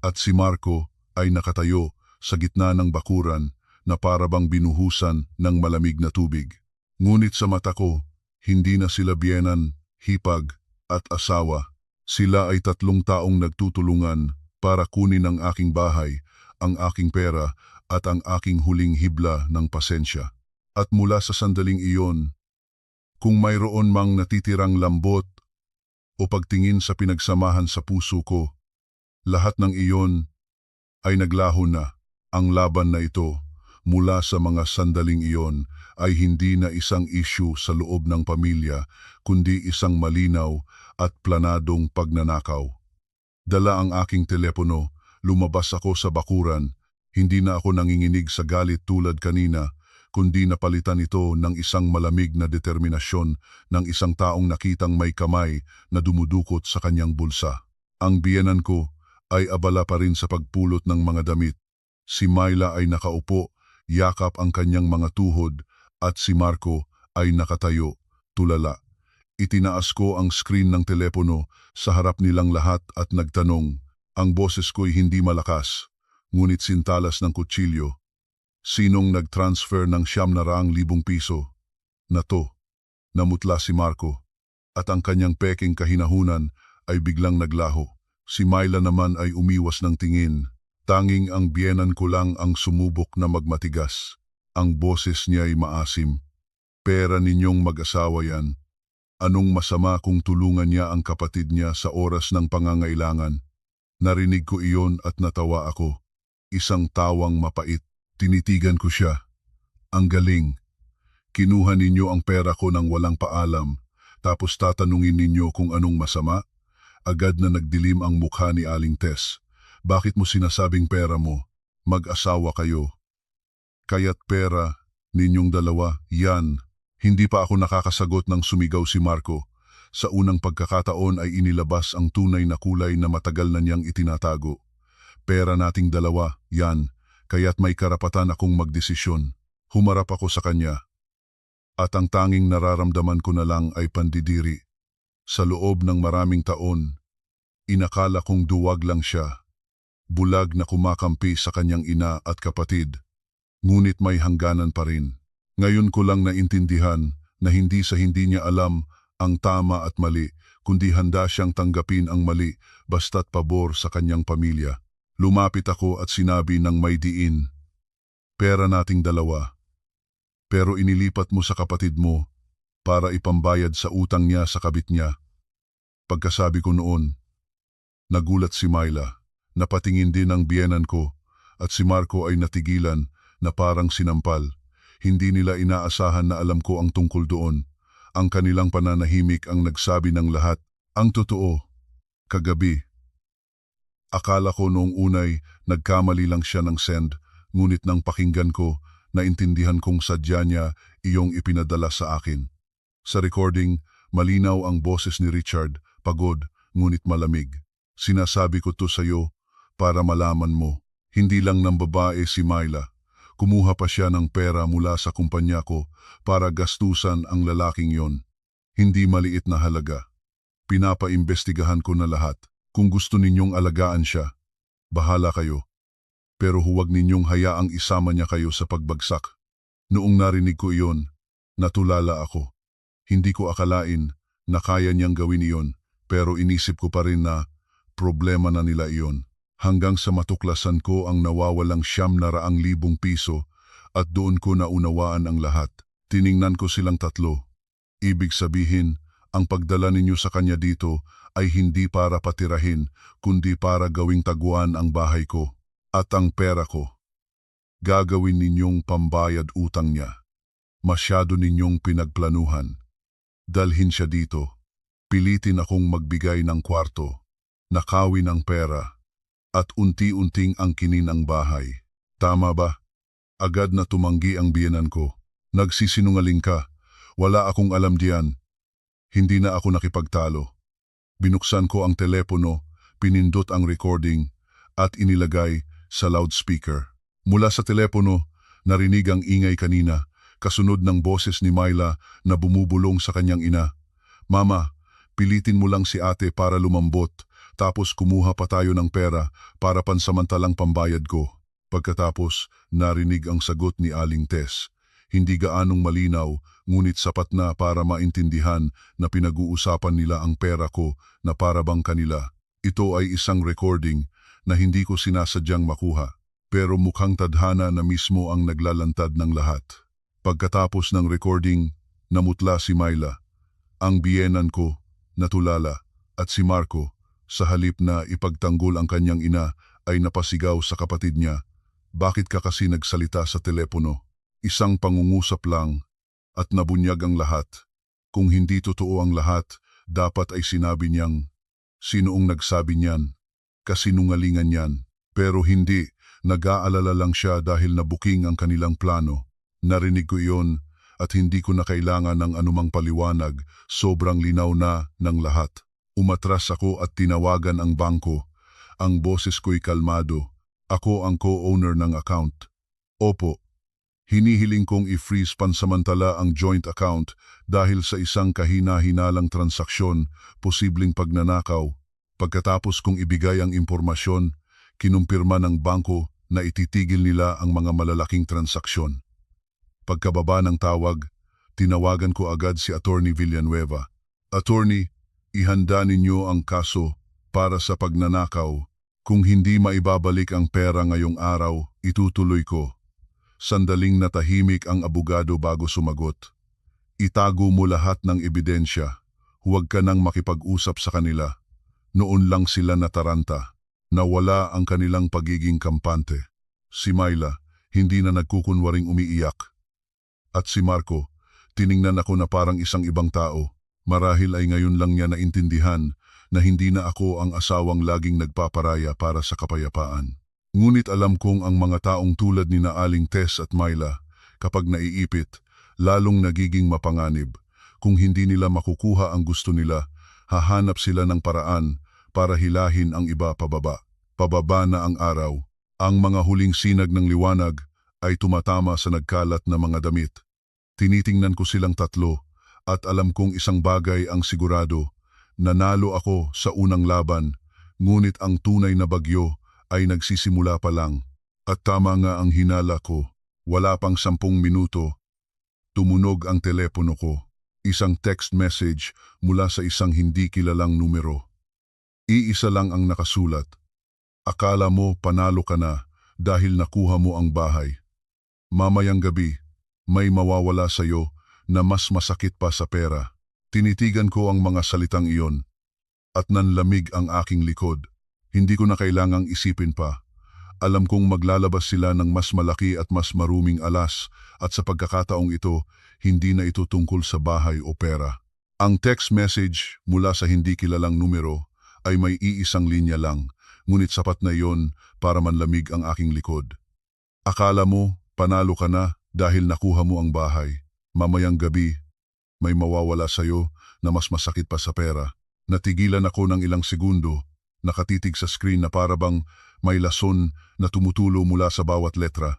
at si Marco ay nakatayo sa gitna ng bakuran na parabang binuhusan ng malamig na tubig. Ngunit sa mata ko, hindi na sila biyenan, hipag at asawa. Sila ay 3 taong nagtutulungan para kunin ang aking bahay, ang aking pera at ang aking huling hibla ng pasensya. At mula sa sandaling iyon, kung mayroon mang natitirang lambot o pagtingin sa pinagsamahan sa puso ko, lahat ng iyon ay naglaho na. Ang laban na ito, mula sa mga sandaling iyon, ay hindi na isang issue sa loob ng pamilya, kundi isang malinaw at planadong pagnanakaw. Dala ang aking telepono, lumabas ako sa bakuran. Hindi na ako nanginginig sa galit tulad kanina, kundi napalitan ito ng isang malamig na determinasyon ng isang taong nakitang may kamay na dumudukot sa kanyang bulsa. Ang biyenan ko ay abala pa rin sa pagpulot ng mga damit. Si Myla ay nakaupo, yakap ang kanyang mga tuhod, at si Marco ay nakatayo, tulala. Itinaas ko ang screen ng telepono sa harap nilang lahat at nagtanong. Ang boses ko'y hindi malakas, ngunit sintalas ng kutsilyo. Sinong nag-transfer ng 900,000 piso? Na to. Namutla si Marco, at ang kanyang peking kahinahunan ay biglang naglaho. Si Myla naman ay umiwas ng tingin. Tanging ang biyenan ko lang ang sumubok na magmatigas. Ang boses niya ay maasim. Pera ninyong mag-asawa yan. Anong masama kung tulungan niya ang kapatid niya sa oras ng pangangailangan? Narinig ko iyon at natawa ako. Isang tawang mapait. Tinitigan ko siya. Ang galing. Kinuha ninyo ang pera ko nang walang paalam, tapos tatanungin ninyo kung anong masama? Agad na nagdilim ang mukha ni Aling Tess. Bakit mo sinasabing pera mo? Mag-asawa kayo. Kaya't pera, ninyong dalawa, yan. Hindi pa ako nakakasagot nang sumigaw si Marco. Sa unang pagkakataon ay inilabas ang tunay na kulay na matagal na niyang itinatago. Pera nating dalawa, yan. Kaya't may karapatan akong magdesisyon. Humarap ako sa kanya. At ang tanging nararamdaman ko na lang ay pandidiri. Sa loob ng maraming taon, inakala kong duwag lang siya. Bulag na kumakampi sa kanyang ina at kapatid. Ngunit may hangganan pa rin. Ngayon ko lang naintindihan na hindi sa hindi niya alam ang tama at mali, kundi handa siyang tanggapin ang mali basta't pabor sa kanyang pamilya. Lumapit ako at sinabi ng may diin, pera nating dalawa, pero inilipat mo sa kapatid mo para ipambayad sa utang niya sa kabit niya. Pagkasabi ko noon, nagulat si Myla, napatingin din ang biyenan ko, at si Marco ay natigilan na parang sinampal. Hindi nila inaasahan na alam ko ang tungkol doon. Ang kanilang pananahimik ang nagsabi ng lahat. Ang totoo, kagabi, akala ko noong unay nagkamali lang siya ng send, ngunit nang pakinggan ko, naintindihan kong sadya niya iyong ipinadala sa akin. Sa recording, malinaw ang boses ni Richard, pagod ngunit malamig. Sinasabi ko to sa'yo para malaman mo, Hindi lang ng babae si Myla. Kumuha pa siya ng pera mula sa kumpanya ko para gastusan ang lalaking yon. Hindi maliit na halaga. Pinapaimbestigahan ko na lahat. Kung gusto ninyong alagaan siya, bahala kayo. Pero huwag ninyong hayaang isama niya kayo sa pagbagsak. Noong narinig ko iyon, natulala ako. Hindi ko akalain na kaya niyang gawin iyon, pero inisip ko pa rin na problema na nila iyon. Hanggang sa matuklasan ko ang nawawalang 700,000 piso at doon ko naunawaan ang lahat. Tiningnan ko silang tatlo. Ibig sabihin, ang pagdala ninyo sa kanya dito ay hindi para patirahin, kundi para gawing taguan ang bahay ko at ang pera ko. Gagawin ninyong pambayad utang niya. Masyado ninyong pinagplanuhan. Dalhin siya dito. Pilitin akong magbigay ng kwarto, nakawin ang pera, at unti-unting angkinin ang bahay. Tama ba? Agad na tumanggi ang biyenan ko. Nagsisinungaling ka. Wala akong alam diyan. Hindi na ako nakipagtalo. Binuksan ko ang telepono, pinindot ang recording, at inilagay sa loudspeaker. Mula sa telepono, narinig ang ingay kanina, kasunod ng boses ni Myla na bumubulong sa kanyang ina. Mama, pilitin mo lang si ate para lumambot, tapos kumuha pa tayo ng pera para pansamantalang pambayad ko. Pagkatapos, narinig ang sagot ni Aling Tess. Hindi gaanong malinaw, ngunit sapat na para maintindihan na pinag-uusapan nila ang pera ko na para bang kanila. Ito ay isang recording na hindi ko sinasadyang makuha, pero mukhang tadhana na mismo ang naglalantad ng lahat. Pagkatapos ng recording, namutla si Myla. Ang biyenan ko, natulala, at si Marco, sa halip na ipagtanggol ang kanyang ina, ay napasigaw sa kapatid niya. Bakit ka kasi nagsalita sa telepono? Isang pangungusap lang, at nabunyag ang lahat. Kung hindi totoo ang lahat, dapat ay sinabi niyang, sinoong nagsabi niyan? Kasinungalingan yan. Pero hindi, nag-aalala lang siya dahil nabuking ang kanilang plano. Narinig ko iyon, at hindi ko na kailangan ng anumang paliwanag, sobrang linaw na ng lahat. Umatras ako at tinawagan ang bangko. Ang boses ko'y kalmado. Ako ang co-owner ng account. Opo. Hinihiling kong i-freeze pansamantala ang joint account dahil sa isang kahina-hinalang transaksyon, posibleng pagnanakaw. Pagkatapos kong ibigay ang impormasyon, kinumpirma ng bangko na ititigil nila ang mga malalaking transaksyon. Pagkababa ng tawag, tinawagan ko agad si Attorney Villanueva. Attorney, ihanda ninyo ang kaso para sa pagnanakaw. Kung hindi maibabalik ang pera ngayong araw, itutuloy ko. Sandaling natahimik ang abogado bago sumagot. Itago mo lahat ng ebidensya. Huwag ka nang makipag-usap sa kanila. Noon lang sila nataranta. Nawala ang kanilang pagiging kampante. Si Myla, hindi na nagkukunwaring umiiyak. At si Marco, tiningnan ako na parang isang ibang tao. Marahil ay ngayon lang niya naintindihan na hindi na ako ang asawang laging nagpaparaya para sa kapayapaan. Ngunit alam kong ang mga taong tulad ni na Aling Tess at Myla, kapag naiipit, lalong nagiging mapanganib. Kung hindi nila makukuha ang gusto nila, hahanap sila ng paraan para hilahin ang iba pababa. Pababa na ang araw. Ang mga huling sinag ng liwanag ay tumatama sa nagkalat na mga damit. Tinitingnan ko silang tatlo at alam kong isang bagay ang sigurado. Nanalo ako sa unang laban, ngunit ang tunay na bagyo ay nagsisimula pa lang. At tama nga ang hinala ko, wala pang 10 minuto. Tumunog ang telepono ko. Isang text message mula sa isang hindi kilalang numero. Iisa lang ang nakasulat. Akala mo panalo ka na dahil nakuha mo ang bahay. Mamayang gabi, may mawawala sa'yo na mas masakit pa sa pera. Tinitigan ko ang mga salitang iyon at nanlamig ang aking likod. Hindi ko na kailangang isipin pa. Alam kong maglalabas sila ng mas malaki at mas maruming alas at sa pagkakataong ito, hindi na ito tungkol sa bahay o pera. Ang text message mula sa hindi kilalang numero ay may iisang linya lang, ngunit sapat na iyon para manlamig ang aking likod. Akala mo, panalo ka na dahil nakuha mo ang bahay. Mamayang gabi, may mawawala sa'yo na mas masakit pa sa pera. Natigilan ako ng ilang segundo, nakatitig sa screen na parabang may lason na tumutulo mula sa bawat letra.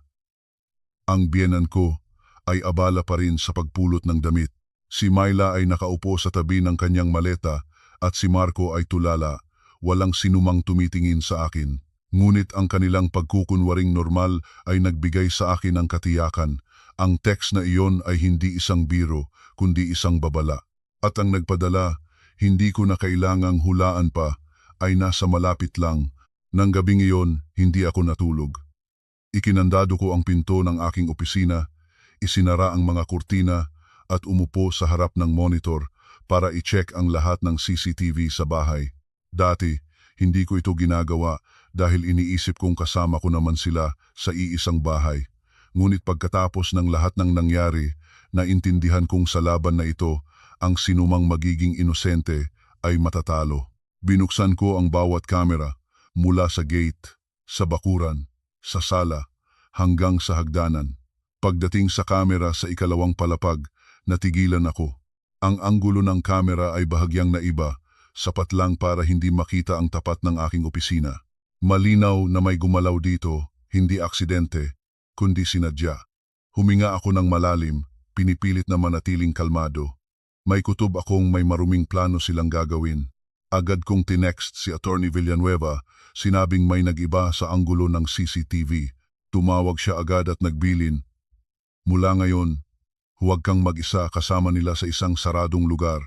Ang biyenan ko ay abala pa rin sa pagpulot ng damit. Si Myla ay nakaupo sa tabi ng kanyang maleta at si Marco ay tulala, walang sinumang tumitingin sa akin. Ngunit ang kanilang pagkukunwaring normal ay nagbigay sa akin ng katiyakan. Ang text na iyon ay hindi isang biro, kundi isang babala. At ang nagpadala, hindi ko na kailangang hulaan pa, ay nasa malapit lang. Nang gabing iyon, hindi ako natulog. Ikinandado ko ang pinto ng aking opisina, isinara ang mga kurtina at umupo sa harap ng monitor para i-check ang lahat ng CCTV sa bahay. Dati, hindi ko ito ginagawa dahil iniisip kong kasama ko naman sila sa iisang bahay. Ngunit pagkatapos ng lahat ng nangyari, naintindihan kong sa laban na ito, ang sinumang magiging inosente ay matatalo. Binuksan ko ang bawat kamera, mula sa gate, sa bakuran, sa sala, hanggang sa hagdanan. Pagdating sa kamera sa ikalawang palapag, natigilan ako. Ang anggulo ng kamera ay bahagyang naiba, sapat lang para hindi makita ang tapat ng aking opisina. Malinaw na may gumalaw dito, hindi aksidente, kundi sinadya. Huminga ako ng malalim, pinipilit na manatiling kalmado. May kutob akong may maruming plano silang gagawin. Agad kong tinext si Attorney Villanueva, sinabing may nag-iba sa anggulo ng CCTV. Tumawag siya agad at nagbilin. Mula ngayon, huwag kang mag-isa kasama nila sa isang saradong lugar.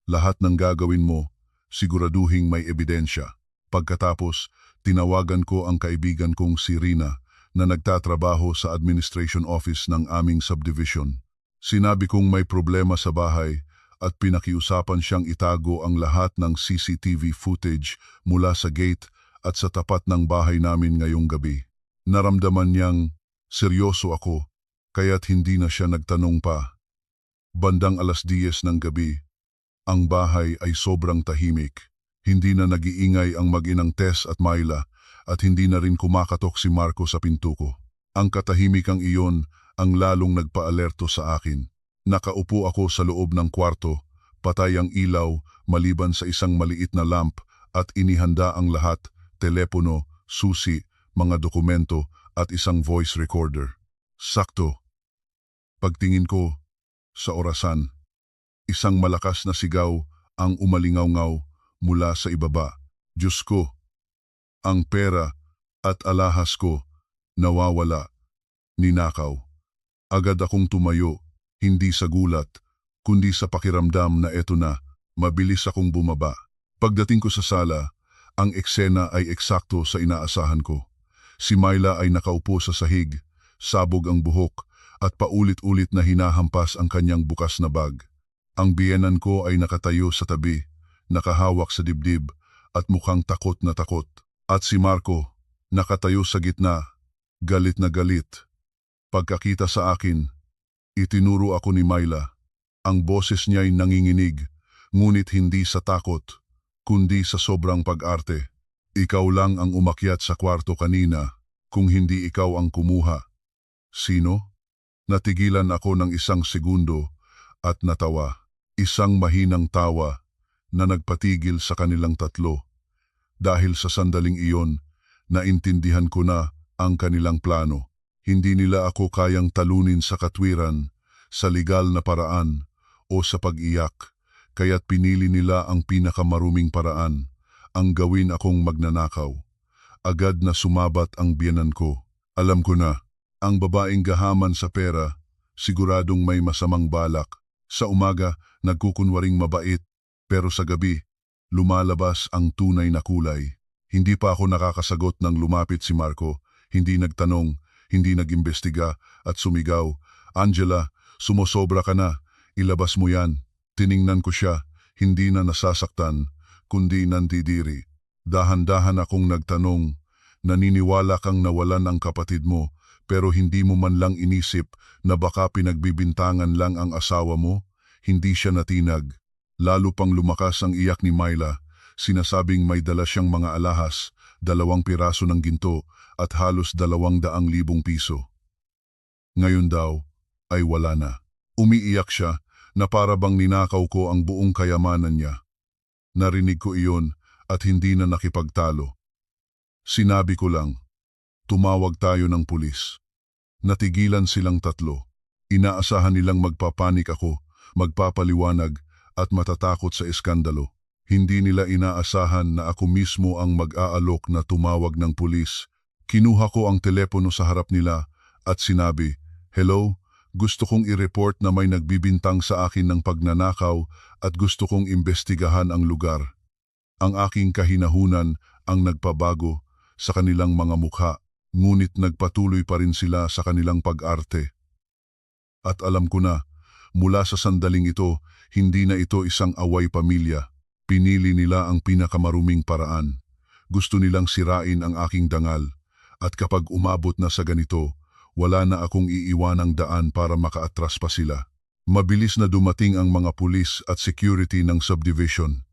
Lahat ng gagawin mo, siguraduhing may ebidensya. Pagkatapos, tinawagan ko ang kaibigan kong si Rina na nagtatrabaho sa administration office ng aming subdivision. Sinabi kong may problema sa bahay at pinakiusapan siyang itago ang lahat ng CCTV footage mula sa gate at sa tapat ng bahay namin ngayong gabi. Naramdaman niyang seryoso ako, kaya't hindi na siya nagtanong pa. Bandang 10:00 ng gabi, ang bahay ay sobrang tahimik. Hindi na nag-iingay ang mag-inang Tess at Myla at hindi na rin kumakatok si Marco sa pinto ko. Ang katahimikang iyon ang lalong nagpaalerto sa akin. Nakaupo ako sa loob ng kwarto, patay ang ilaw maliban sa isang maliit na lamp at inihanda ang lahat, telepono, susi, mga dokumento at isang voice recorder. Sakto. Pagtingin ko sa orasan, isang malakas na sigaw ang umalingaw-ngaw mula sa ibaba. Diyos ko, ang pera at alahas ko nawawala, ninakaw. Agad akong tumayo, hindi sa gulat, kundi sa pakiramdam na eto na, mabilis akong bumaba. Pagdating ko sa sala, ang eksena ay eksakto sa inaasahan ko. Si Myla ay nakaupo sa sahig, sabog ang buhok, at paulit-ulit na hinahampas ang kanyang bukas na bag. Ang biyenan ko ay nakatayo sa tabi, nakahawak sa dibdib, at mukhang takot na takot. At si Marco, nakatayo sa gitna, galit na galit. Pagkakita sa akin, itinuro ako ni Myla. Ang boses niya'y nanginginig, ngunit hindi sa takot, kundi sa sobrang pag-arte. Ikaw lang ang umakyat sa kwarto kanina, kung hindi ikaw ang kumuha. Sino? Natigilan ako ng isang segundo at natawa. Isang mahinang tawa na nagpatigil sa kanilang tatlo. Dahil sa sandaling iyon, naintindihan ko na ang kanilang plano. Hindi nila ako kayang talunin sa katwiran, sa legal na paraan, o sa pag-iyak, kaya't pinili nila ang pinakamaruming paraan, ang gawin akong magnanakaw. Agad na sumabat ang biyenan ko. Alam ko na, ang babaeng gahaman sa pera, siguradong may masamang balak. Sa umaga, nagkukunwaring mabait, pero sa gabi, lumalabas ang tunay na kulay. Hindi pa ako nakakasagot nang lumapit si Marco, hindi nagtanong, hindi nag-imbestiga at sumigaw, Angela, sumosobra ka na, ilabas mo yan. Tiningnan ko siya, hindi na nasasaktan, kundi nandidiri. Dahan-dahan akong nagtanong, naniniwala kang nawalan ang kapatid mo, pero hindi mo man lang inisip na baka pinagbibintangan lang ang asawa mo? Hindi siya natinag. Lalo pang lumakas ang iyak ni Myla, sinasabing may dala siyang mga alahas, 2 piraso ng ginto at halos 200,000 piso. Ngayon daw, ay wala na. Umiiyak siya na para bang ninakaw ko ang buong kayamanan niya. Narinig ko iyon at hindi na nakipagtalo. Sinabi ko lang, tumawag tayo ng pulis. Natigilan silang tatlo. Inaasahan nilang magpapanik ako, magpapaliwanag at matatakot sa eskandalo. Hindi nila inaasahan na ako mismo ang mag-aalok na tumawag ng pulis. Kinuha ko ang telepono sa harap nila at sinabi, "Hello, gusto kong i-report na may nagbibintang sa akin ng pagnanakaw at gusto kong imbestigahan ang lugar." Ang aking kahinahunan ang nagpabago sa kanilang mga mukha, ngunit nagpatuloy pa rin sila sa kanilang pag-arte. At alam ko na, mula sa sandaling ito, hindi na ito isang away pamilya. Pinili nila ang pinakamaruming paraan. Gusto nilang sirain ang aking dangal. At kapag umabot na sa ganito, wala na akong iiwanang daan para makaatras pa sila. Mabilis na dumating ang mga pulis at security ng subdivision.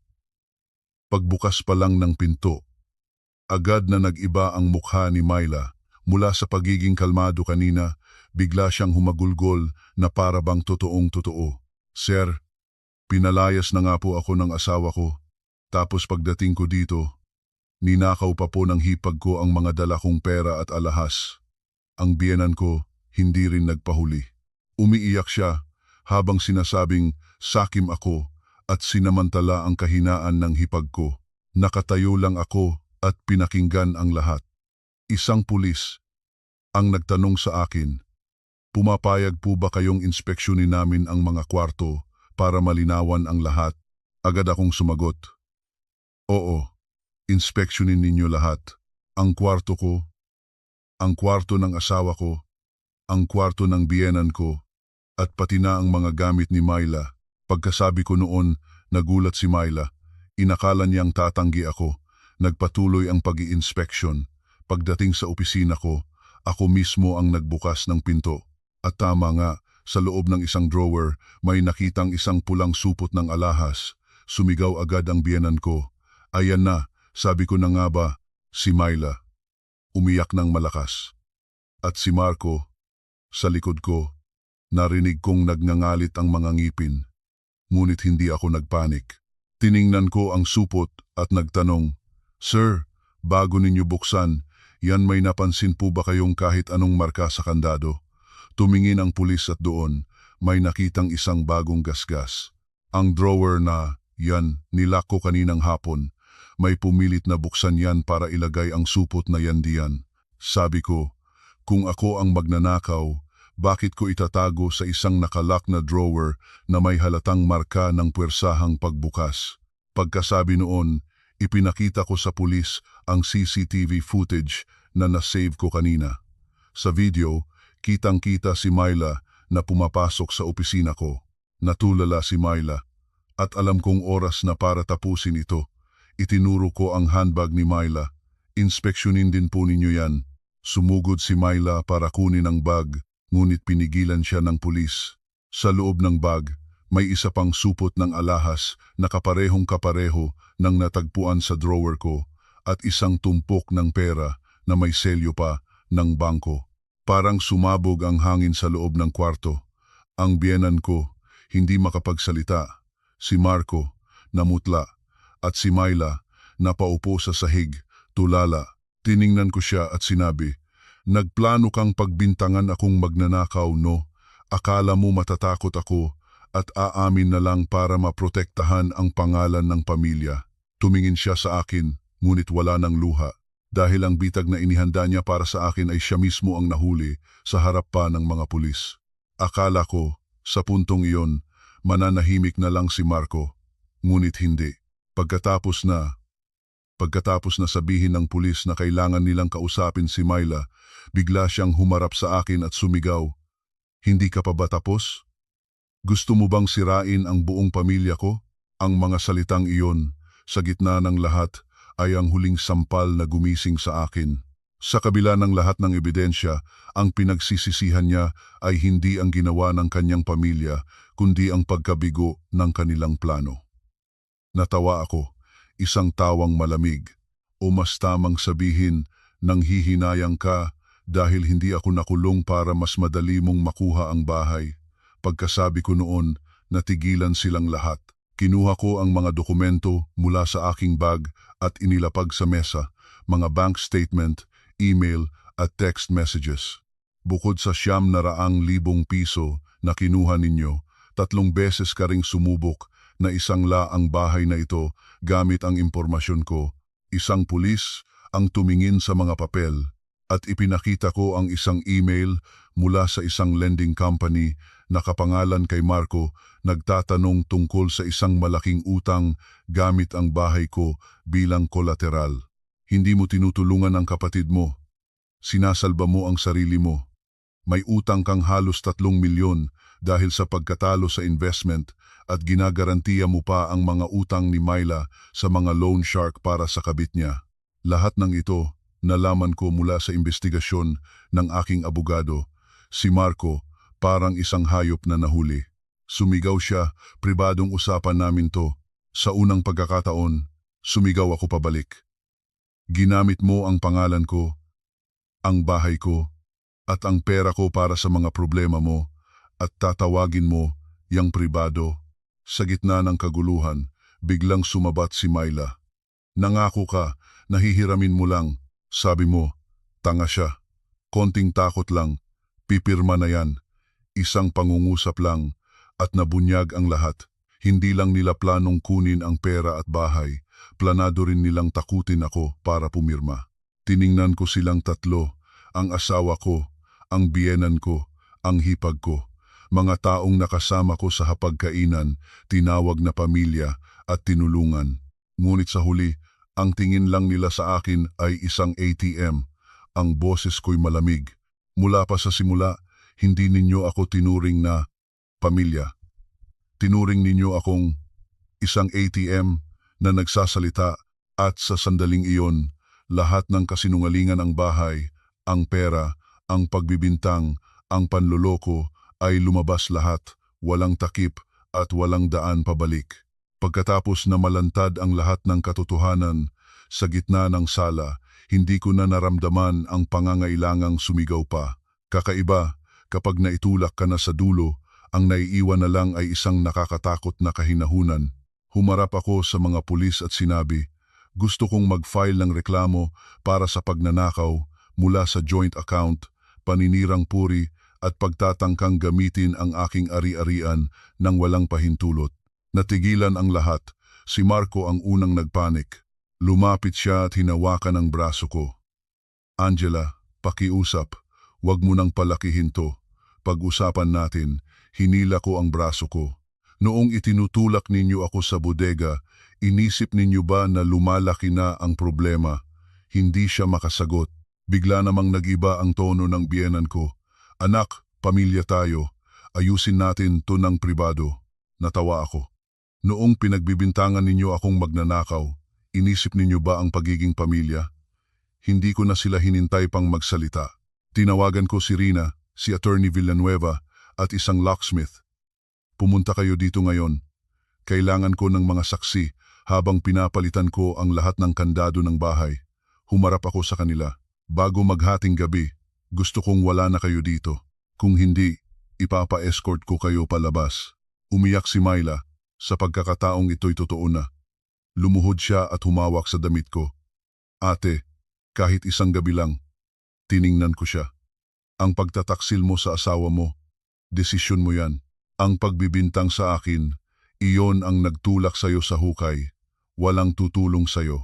Pagbukas pa lang ng pinto, agad na nag-iba ang mukha ni Myla. Mula sa pagiging kalmado kanina, bigla siyang humagulgol na para bang totoong-totoo. "Sir, pinalayas na nga po ako ng asawa ko. Tapos pagdating ko dito, ninakaw pa po ng hipag ko ang mga dala kong pera at alahas. Ang biyenan ko, hindi rin nagpahuli." Umiiyak siya habang sinasabing sakim ako at sinamantala ang kahinaan ng hipag ko. Nakatayo lang ako at pinakinggan ang lahat. Isang pulis ang nagtanong sa akin, "Pumapayag po ba kayong inspeksyonin namin ang mga kwarto para malinawan ang lahat?" Agad akong sumagot, "Oo, inspeksyonin ninyo lahat. Ang kwarto ko, ang kwarto ng asawa ko, ang kwarto ng biyenan ko, at pati na ang mga gamit ni Myla." Pagkasabi ko noon, nagulat si Myla. Inakala niyang tatanggi ako. Nagpatuloy ang pag-i-inspeksyon. Pagdating sa opisina ko, ako mismo ang nagbukas ng pinto. At tama nga, sa loob ng isang drawer, may nakitang isang pulang supot ng alahas. Sumigaw agad ang biyenan ko. "Ayan na, sabi ko na nga ba." Si Myla umiyak ng malakas. At si Marco, sa likod ko, narinig kong nagngangalit ang mga ngipin. Ngunit hindi ako nagpanik. Tiningnan ko ang supot at nagtanong, "Sir, bago ninyo buksan, yan may napansin po ba kayong kahit anong marka sa kandado?" Tumingin ang pulis at doon, may nakitang isang bagong gasgas. Ang drawer na, yan, nilak ko kaninang hapon. May pumilit na buksan yan para ilagay ang supot na yan diyan. Sabi ko, kung ako ang magnanakaw, bakit ko itatago sa isang nakalak na drawer na may halatang marka ng puwersahang pagbukas? Pagkasabi noon, ipinakita ko sa pulis ang CCTV footage na nasave ko kanina. Sa video, kitang-kita si Myla na pumapasok sa opisina ko. Natulala si Myla at alam kong oras na para tapusin ito. Itinuro ko ang handbag ni Myla. "Inspeksyonin din po ninyo yan." Sumugod si Myla para kunin ang bag, ngunit pinigilan siya ng pulis. Sa loob ng bag, may isa pang supot ng alahas na kaparehong-kapareho ng natagpuan sa drawer ko at isang tumpok ng pera na may selyo pa ng bangko. Parang sumabog ang hangin sa loob ng kwarto. Ang biyenan ko, hindi makapagsalita. Si Marco, namutla. At si Myla, napaupo sa sahig, tulala. Tiningnan ko siya at sinabi, "Nagplano kang pagbintangan akong magnanakaw, no? Akala mo matatakot ako at aamin na lang para maprotektahan ang pangalan ng pamilya." Tumingin siya sa akin, ngunit wala ng luha. Dahil ang bitag na inihanda niya para sa akin ay siya mismo ang nahuli sa harap pa ng mga pulis. Akala ko, sa puntong iyon, mananahimik na lang si Marco. Ngunit hindi. Pagkatapos na sabihin ng pulis na kailangan nilang kausapin si Myla, bigla siyang humarap sa akin at sumigaw, "Hindi ka pa ba tapos? Gusto mo bang sirain ang buong pamilya ko?" Ang mga salitang iyon, sa gitna ng lahat, ay ang huling sampal na gumising sa akin. Sa kabila ng lahat ng ebidensya, ang pinagsisisihan niya ay hindi ang ginawa ng kanyang pamilya, kundi ang pagkabigo ng kanilang plano. Natawa ako, isang tawang malamig, o mas tamang sabihin, nanghihinayang ka dahil hindi ako nakulong para mas madali mong makuha ang bahay. Pagkasabi ko noon, natigilan silang lahat. Kinuha ko ang mga dokumento mula sa aking bag at inilapag sa mesa, mga bank statement, email at text messages. Bukod sa 900,000 piso na kinuha ninyo, 3 beses ka ring sumubok na isangla ang bahay na ito gamit ang impormasyon ko. Isang pulis ang tumingin sa mga papel at ipinakita ko ang isang email mula sa isang lending company na kapangalan kay Marco, nagtatanong tungkol sa isang malaking utang gamit ang bahay ko bilang kolateral. Hindi mo tinutulungan ang kapatid mo. Sinasalba mo ang sarili mo. May utang kang halos 3 milyon dahil sa pagkatalo sa investment at ginagarantiya mo pa ang mga utang ni Myla sa mga loan shark para sa kabit niya. Lahat ng ito nalaman ko mula sa investigasyon ng aking abogado. Si Marco parang isang hayop na nahuli. Sumigaw siya, pribadong usapan namin to. Sa unang pagkakataon, sumigaw ako pabalik. Ginamit mo ang pangalan ko, ang bahay ko, at ang pera ko para sa mga problema mo, at tatawagin mo yang pribado. Sa gitna ng kaguluhan, biglang sumabat si Myla. Nangako ka, nahihiramin mo lang. Sabi mo, tanga siya. Konting takot lang, pipirma na yan. Isang pangungusap lang, at nabunyag ang lahat. Hindi lang nila planong kunin ang pera at bahay, planado rin nilang takutin ako para pumirma. Tiningnan ko silang tatlo, ang asawa ko, ang biyenan ko, ang hipag ko. Mga taong nakasama ko sa hapagkainan, tinawag na pamilya at tinulungan. Ngunit sa huli, ang tingin lang nila sa akin ay isang ATM. Ang boses ko'y malamig. Mula pa sa simula, hindi ninyo ako tinuring na pamilya. Tinuring ninyo akong isang ATM na nagsasalita at sa sandaling iyon, lahat ng kasinungalingan ang bahay, ang pera, ang pagbibintang, ang panloloko ay lumabas lahat, walang takip at walang daan pabalik. Pagkatapos na malantad ang lahat ng katotohanan, sa gitna ng sala, hindi ko na naramdaman ang pangangailangang sumigaw pa. Kakaiba, kapag naitulak ka na sa dulo, ang naiiwan na lang ay isang nakakatakot na kahinahunan. Humarap ako sa mga pulis at sinabi, gusto kong mag-file ng reklamo para sa pagnanakaw mula sa joint account, paninirang puri at pagtatangkang gamitin ang aking ari-arian nang walang pahintulot. Natigilan ang lahat. Si Marco ang unang nagpanik. Lumapit siya at hinawakan ang braso ko. Angela, pakiusap. Huwag mo nang palakihin to. Pag-usapan natin, hinila ko ang braso ko. Noong itinutulak ninyo ako sa bodega, inisip ninyo ba na lumalaki na ang problema? Hindi siya makasagot. Bigla namang nag-iba ang tono ng biyenan ko. Anak, pamilya tayo. Ayusin natin to ng pribado. Natawa ako. Noong pinagbibintangan ninyo akong magnanakaw, inisip ninyo ba ang pagiging pamilya? Hindi ko na sila hinintay pang magsalita. Tinawagan ko si Rina, si Attorney Villanueva at isang locksmith. Pumunta kayo dito ngayon. Kailangan ko ng mga saksi habang pinapalitan ko ang lahat ng kandado ng bahay. Humarap ako sa kanila. Bago maghating gabi, gusto kong wala na kayo dito. Kung hindi, ipapa-escort ko kayo palabas. Umiyak si Myla. Sa pagkakataong ito'y totoo na. Lumuhod siya at humawak sa damit ko. Ate, kahit isang gabi lang, tiningnan ko siya. Ang pagtataksil mo sa asawa mo, desisyon mo yan. Ang pagbibintang sa akin, iyon ang nagtulak sa'yo sa hukay. Walang tutulong sa'yo.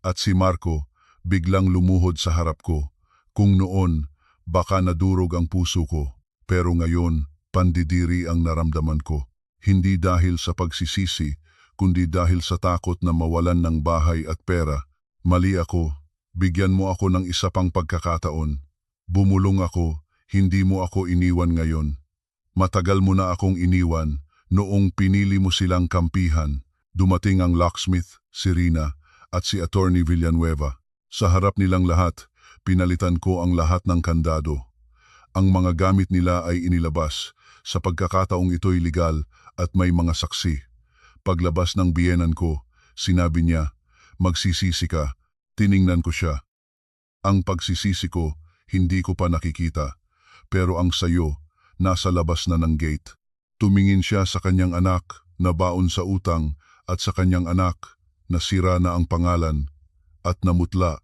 At si Marco, biglang lumuhod sa harap ko. Kung noon, baka nadurog ang puso ko. Pero ngayon, pandidiri ang naramdaman ko. Hindi dahil sa pagsisisi, kundi dahil sa takot na mawalan ng bahay at pera. Mali ako. Bigyan mo ako ng isa pang pagkakataon. Bumulong ako, hindi mo ako iniwan ngayon. Matagal mo na akong iniwan, noong pinili mo silang kampihan. Dumating ang locksmith, si Rina, at si Attorney Villanueva. Sa harap nilang lahat, pinalitan ko ang lahat ng kandado. Ang mga gamit nila ay inilabas, sa pagkakataong ito'y legal at may mga saksi. Paglabas ng biyenan ko, sinabi niya, magsisisi ka. Tiningnan ko siya. Ang pagsisisi ko, hindi ko pa nakikita. Pero ang sayo, nasa labas na ng gate. Tumingin siya sa kanyang anak, nabaon sa utang at sa kanyang anak, nasira na ang pangalan at namutla.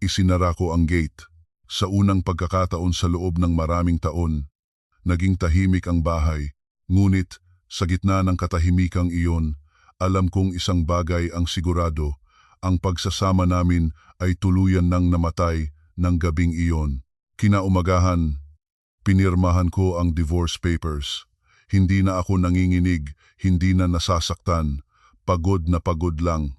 Isinara ko ang gate. Sa unang pagkakataon sa loob ng maraming taon, naging tahimik ang bahay. Ngunit sa gitna ng katahimikang iyon, alam kong isang bagay ang sigurado. Ang pagsasama namin ay tuluyan nang namatay ng gabing iyon. Kinaumagahan, pinirmahan ko ang divorce papers. Hindi na ako nanginginig, hindi na nasasaktan. Pagod na pagod lang.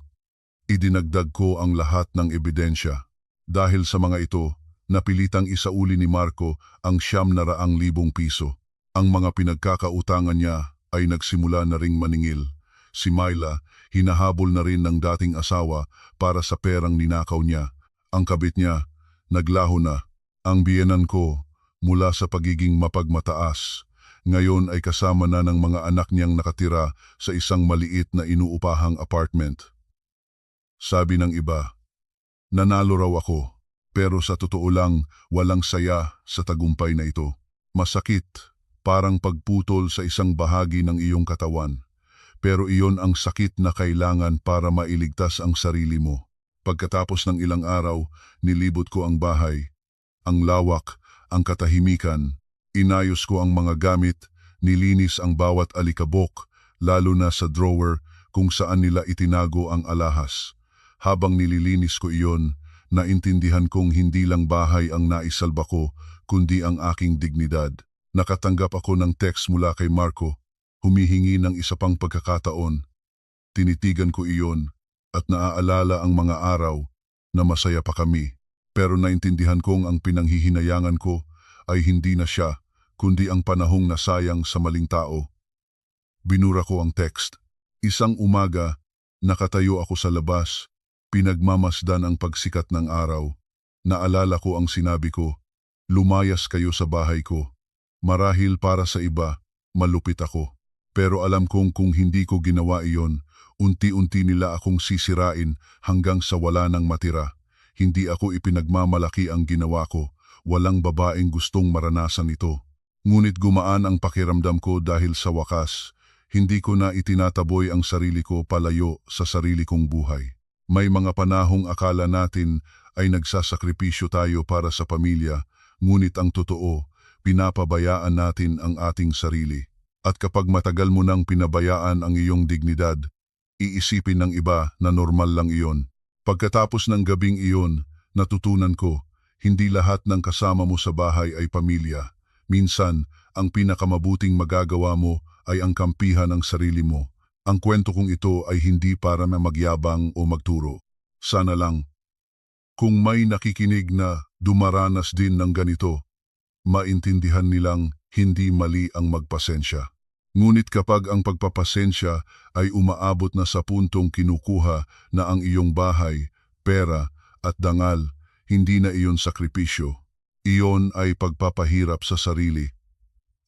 Idinagdag ko ang lahat ng ebidensya. Dahil sa mga ito, napilitang isauli ni Marco ang 900,000 piso. Ang mga pinagkakautangan niya ay nagsimula na ring maningil. Si Myla, hinahabol na rin ng dating asawa para sa perang ninakaw niya. Ang kabit niya, naglaho na. Ang biyenan ko, mula sa pagiging mapagmataas, ngayon ay kasama na ng mga anak niyang nakatira sa isang maliit na inuupahang apartment. Sabi ng iba, nanalo raw ako, pero sa totoo lang walang saya sa tagumpay na ito. Masakit, parang pagputol sa isang bahagi ng iyong katawan. Pero iyon ang sakit na kailangan para mailigtas ang sarili mo. Pagkatapos ng ilang araw, nilibot ko ang bahay. Ang lawak, ang katahimikan. Inayos ko ang mga gamit, nilinis ang bawat alikabok, lalo na sa drawer kung saan nila itinago ang alahas. Habang nililinis ko iyon, naintindihan kong hindi lang bahay ang naisalba ko, kundi ang aking dignidad. Nakatanggap ako ng text mula kay Marco, humihingi ng isa pang pagkakataon. Tinitigan ko iyon at naaalala ang mga araw na masaya pa kami. Pero naintindihan kong ang pinanghihinayangan ko ay hindi na siya, kundi ang panahong nasayang sa maling tao. Binura ko ang text. Isang umaga, nakatayo ako sa labas. Pinagmamasdan ang pagsikat ng araw. Naalala ko ang sinabi ko, lumayas kayo sa bahay ko. Marahil para sa iba, malupit ako. Pero alam kong kung hindi ko ginawa iyon, unti-unti nila akong sisirain hanggang sa wala nang matira. Hindi ako ipinagmamalaki ang ginawa ko. Walang babaeng gustong maranasan ito. Ngunit gumaan ang pakiramdam ko dahil sa wakas, hindi ko na itinataboy ang sarili ko palayo sa sarili kong buhay. May mga panahong akala natin ay nagsasakripisyo tayo para sa pamilya, ngunit ang totoo, pinapabayaan natin ang ating sarili. At kapag matagal mo nang pinabayaan ang iyong dignidad, iisipin ng iba na normal lang iyon. Pagkatapos ng gabing iyon, natutunan ko, hindi lahat ng kasama mo sa bahay ay pamilya. Minsan, ang pinakamabuting magagawa mo ay ang kampihan ng sarili mo. Ang kwento kong ito ay hindi para na magyabang o magturo. Sana lang, kung may nakikinig na dumaranas din ng ganito, maintindihan nilang hindi mali ang magpasensya. Ngunit kapag ang pagpapasensya ay umaabot na sa puntong kinukuha na ang iyong bahay, pera at dangal, hindi na iyon sakripisyo. Iyon ay pagpapahirap sa sarili.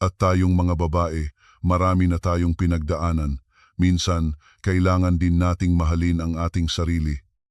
At tayong mga babae, marami na tayong pinagdaanan. Minsan, kailangan din nating mahalin ang ating sarili.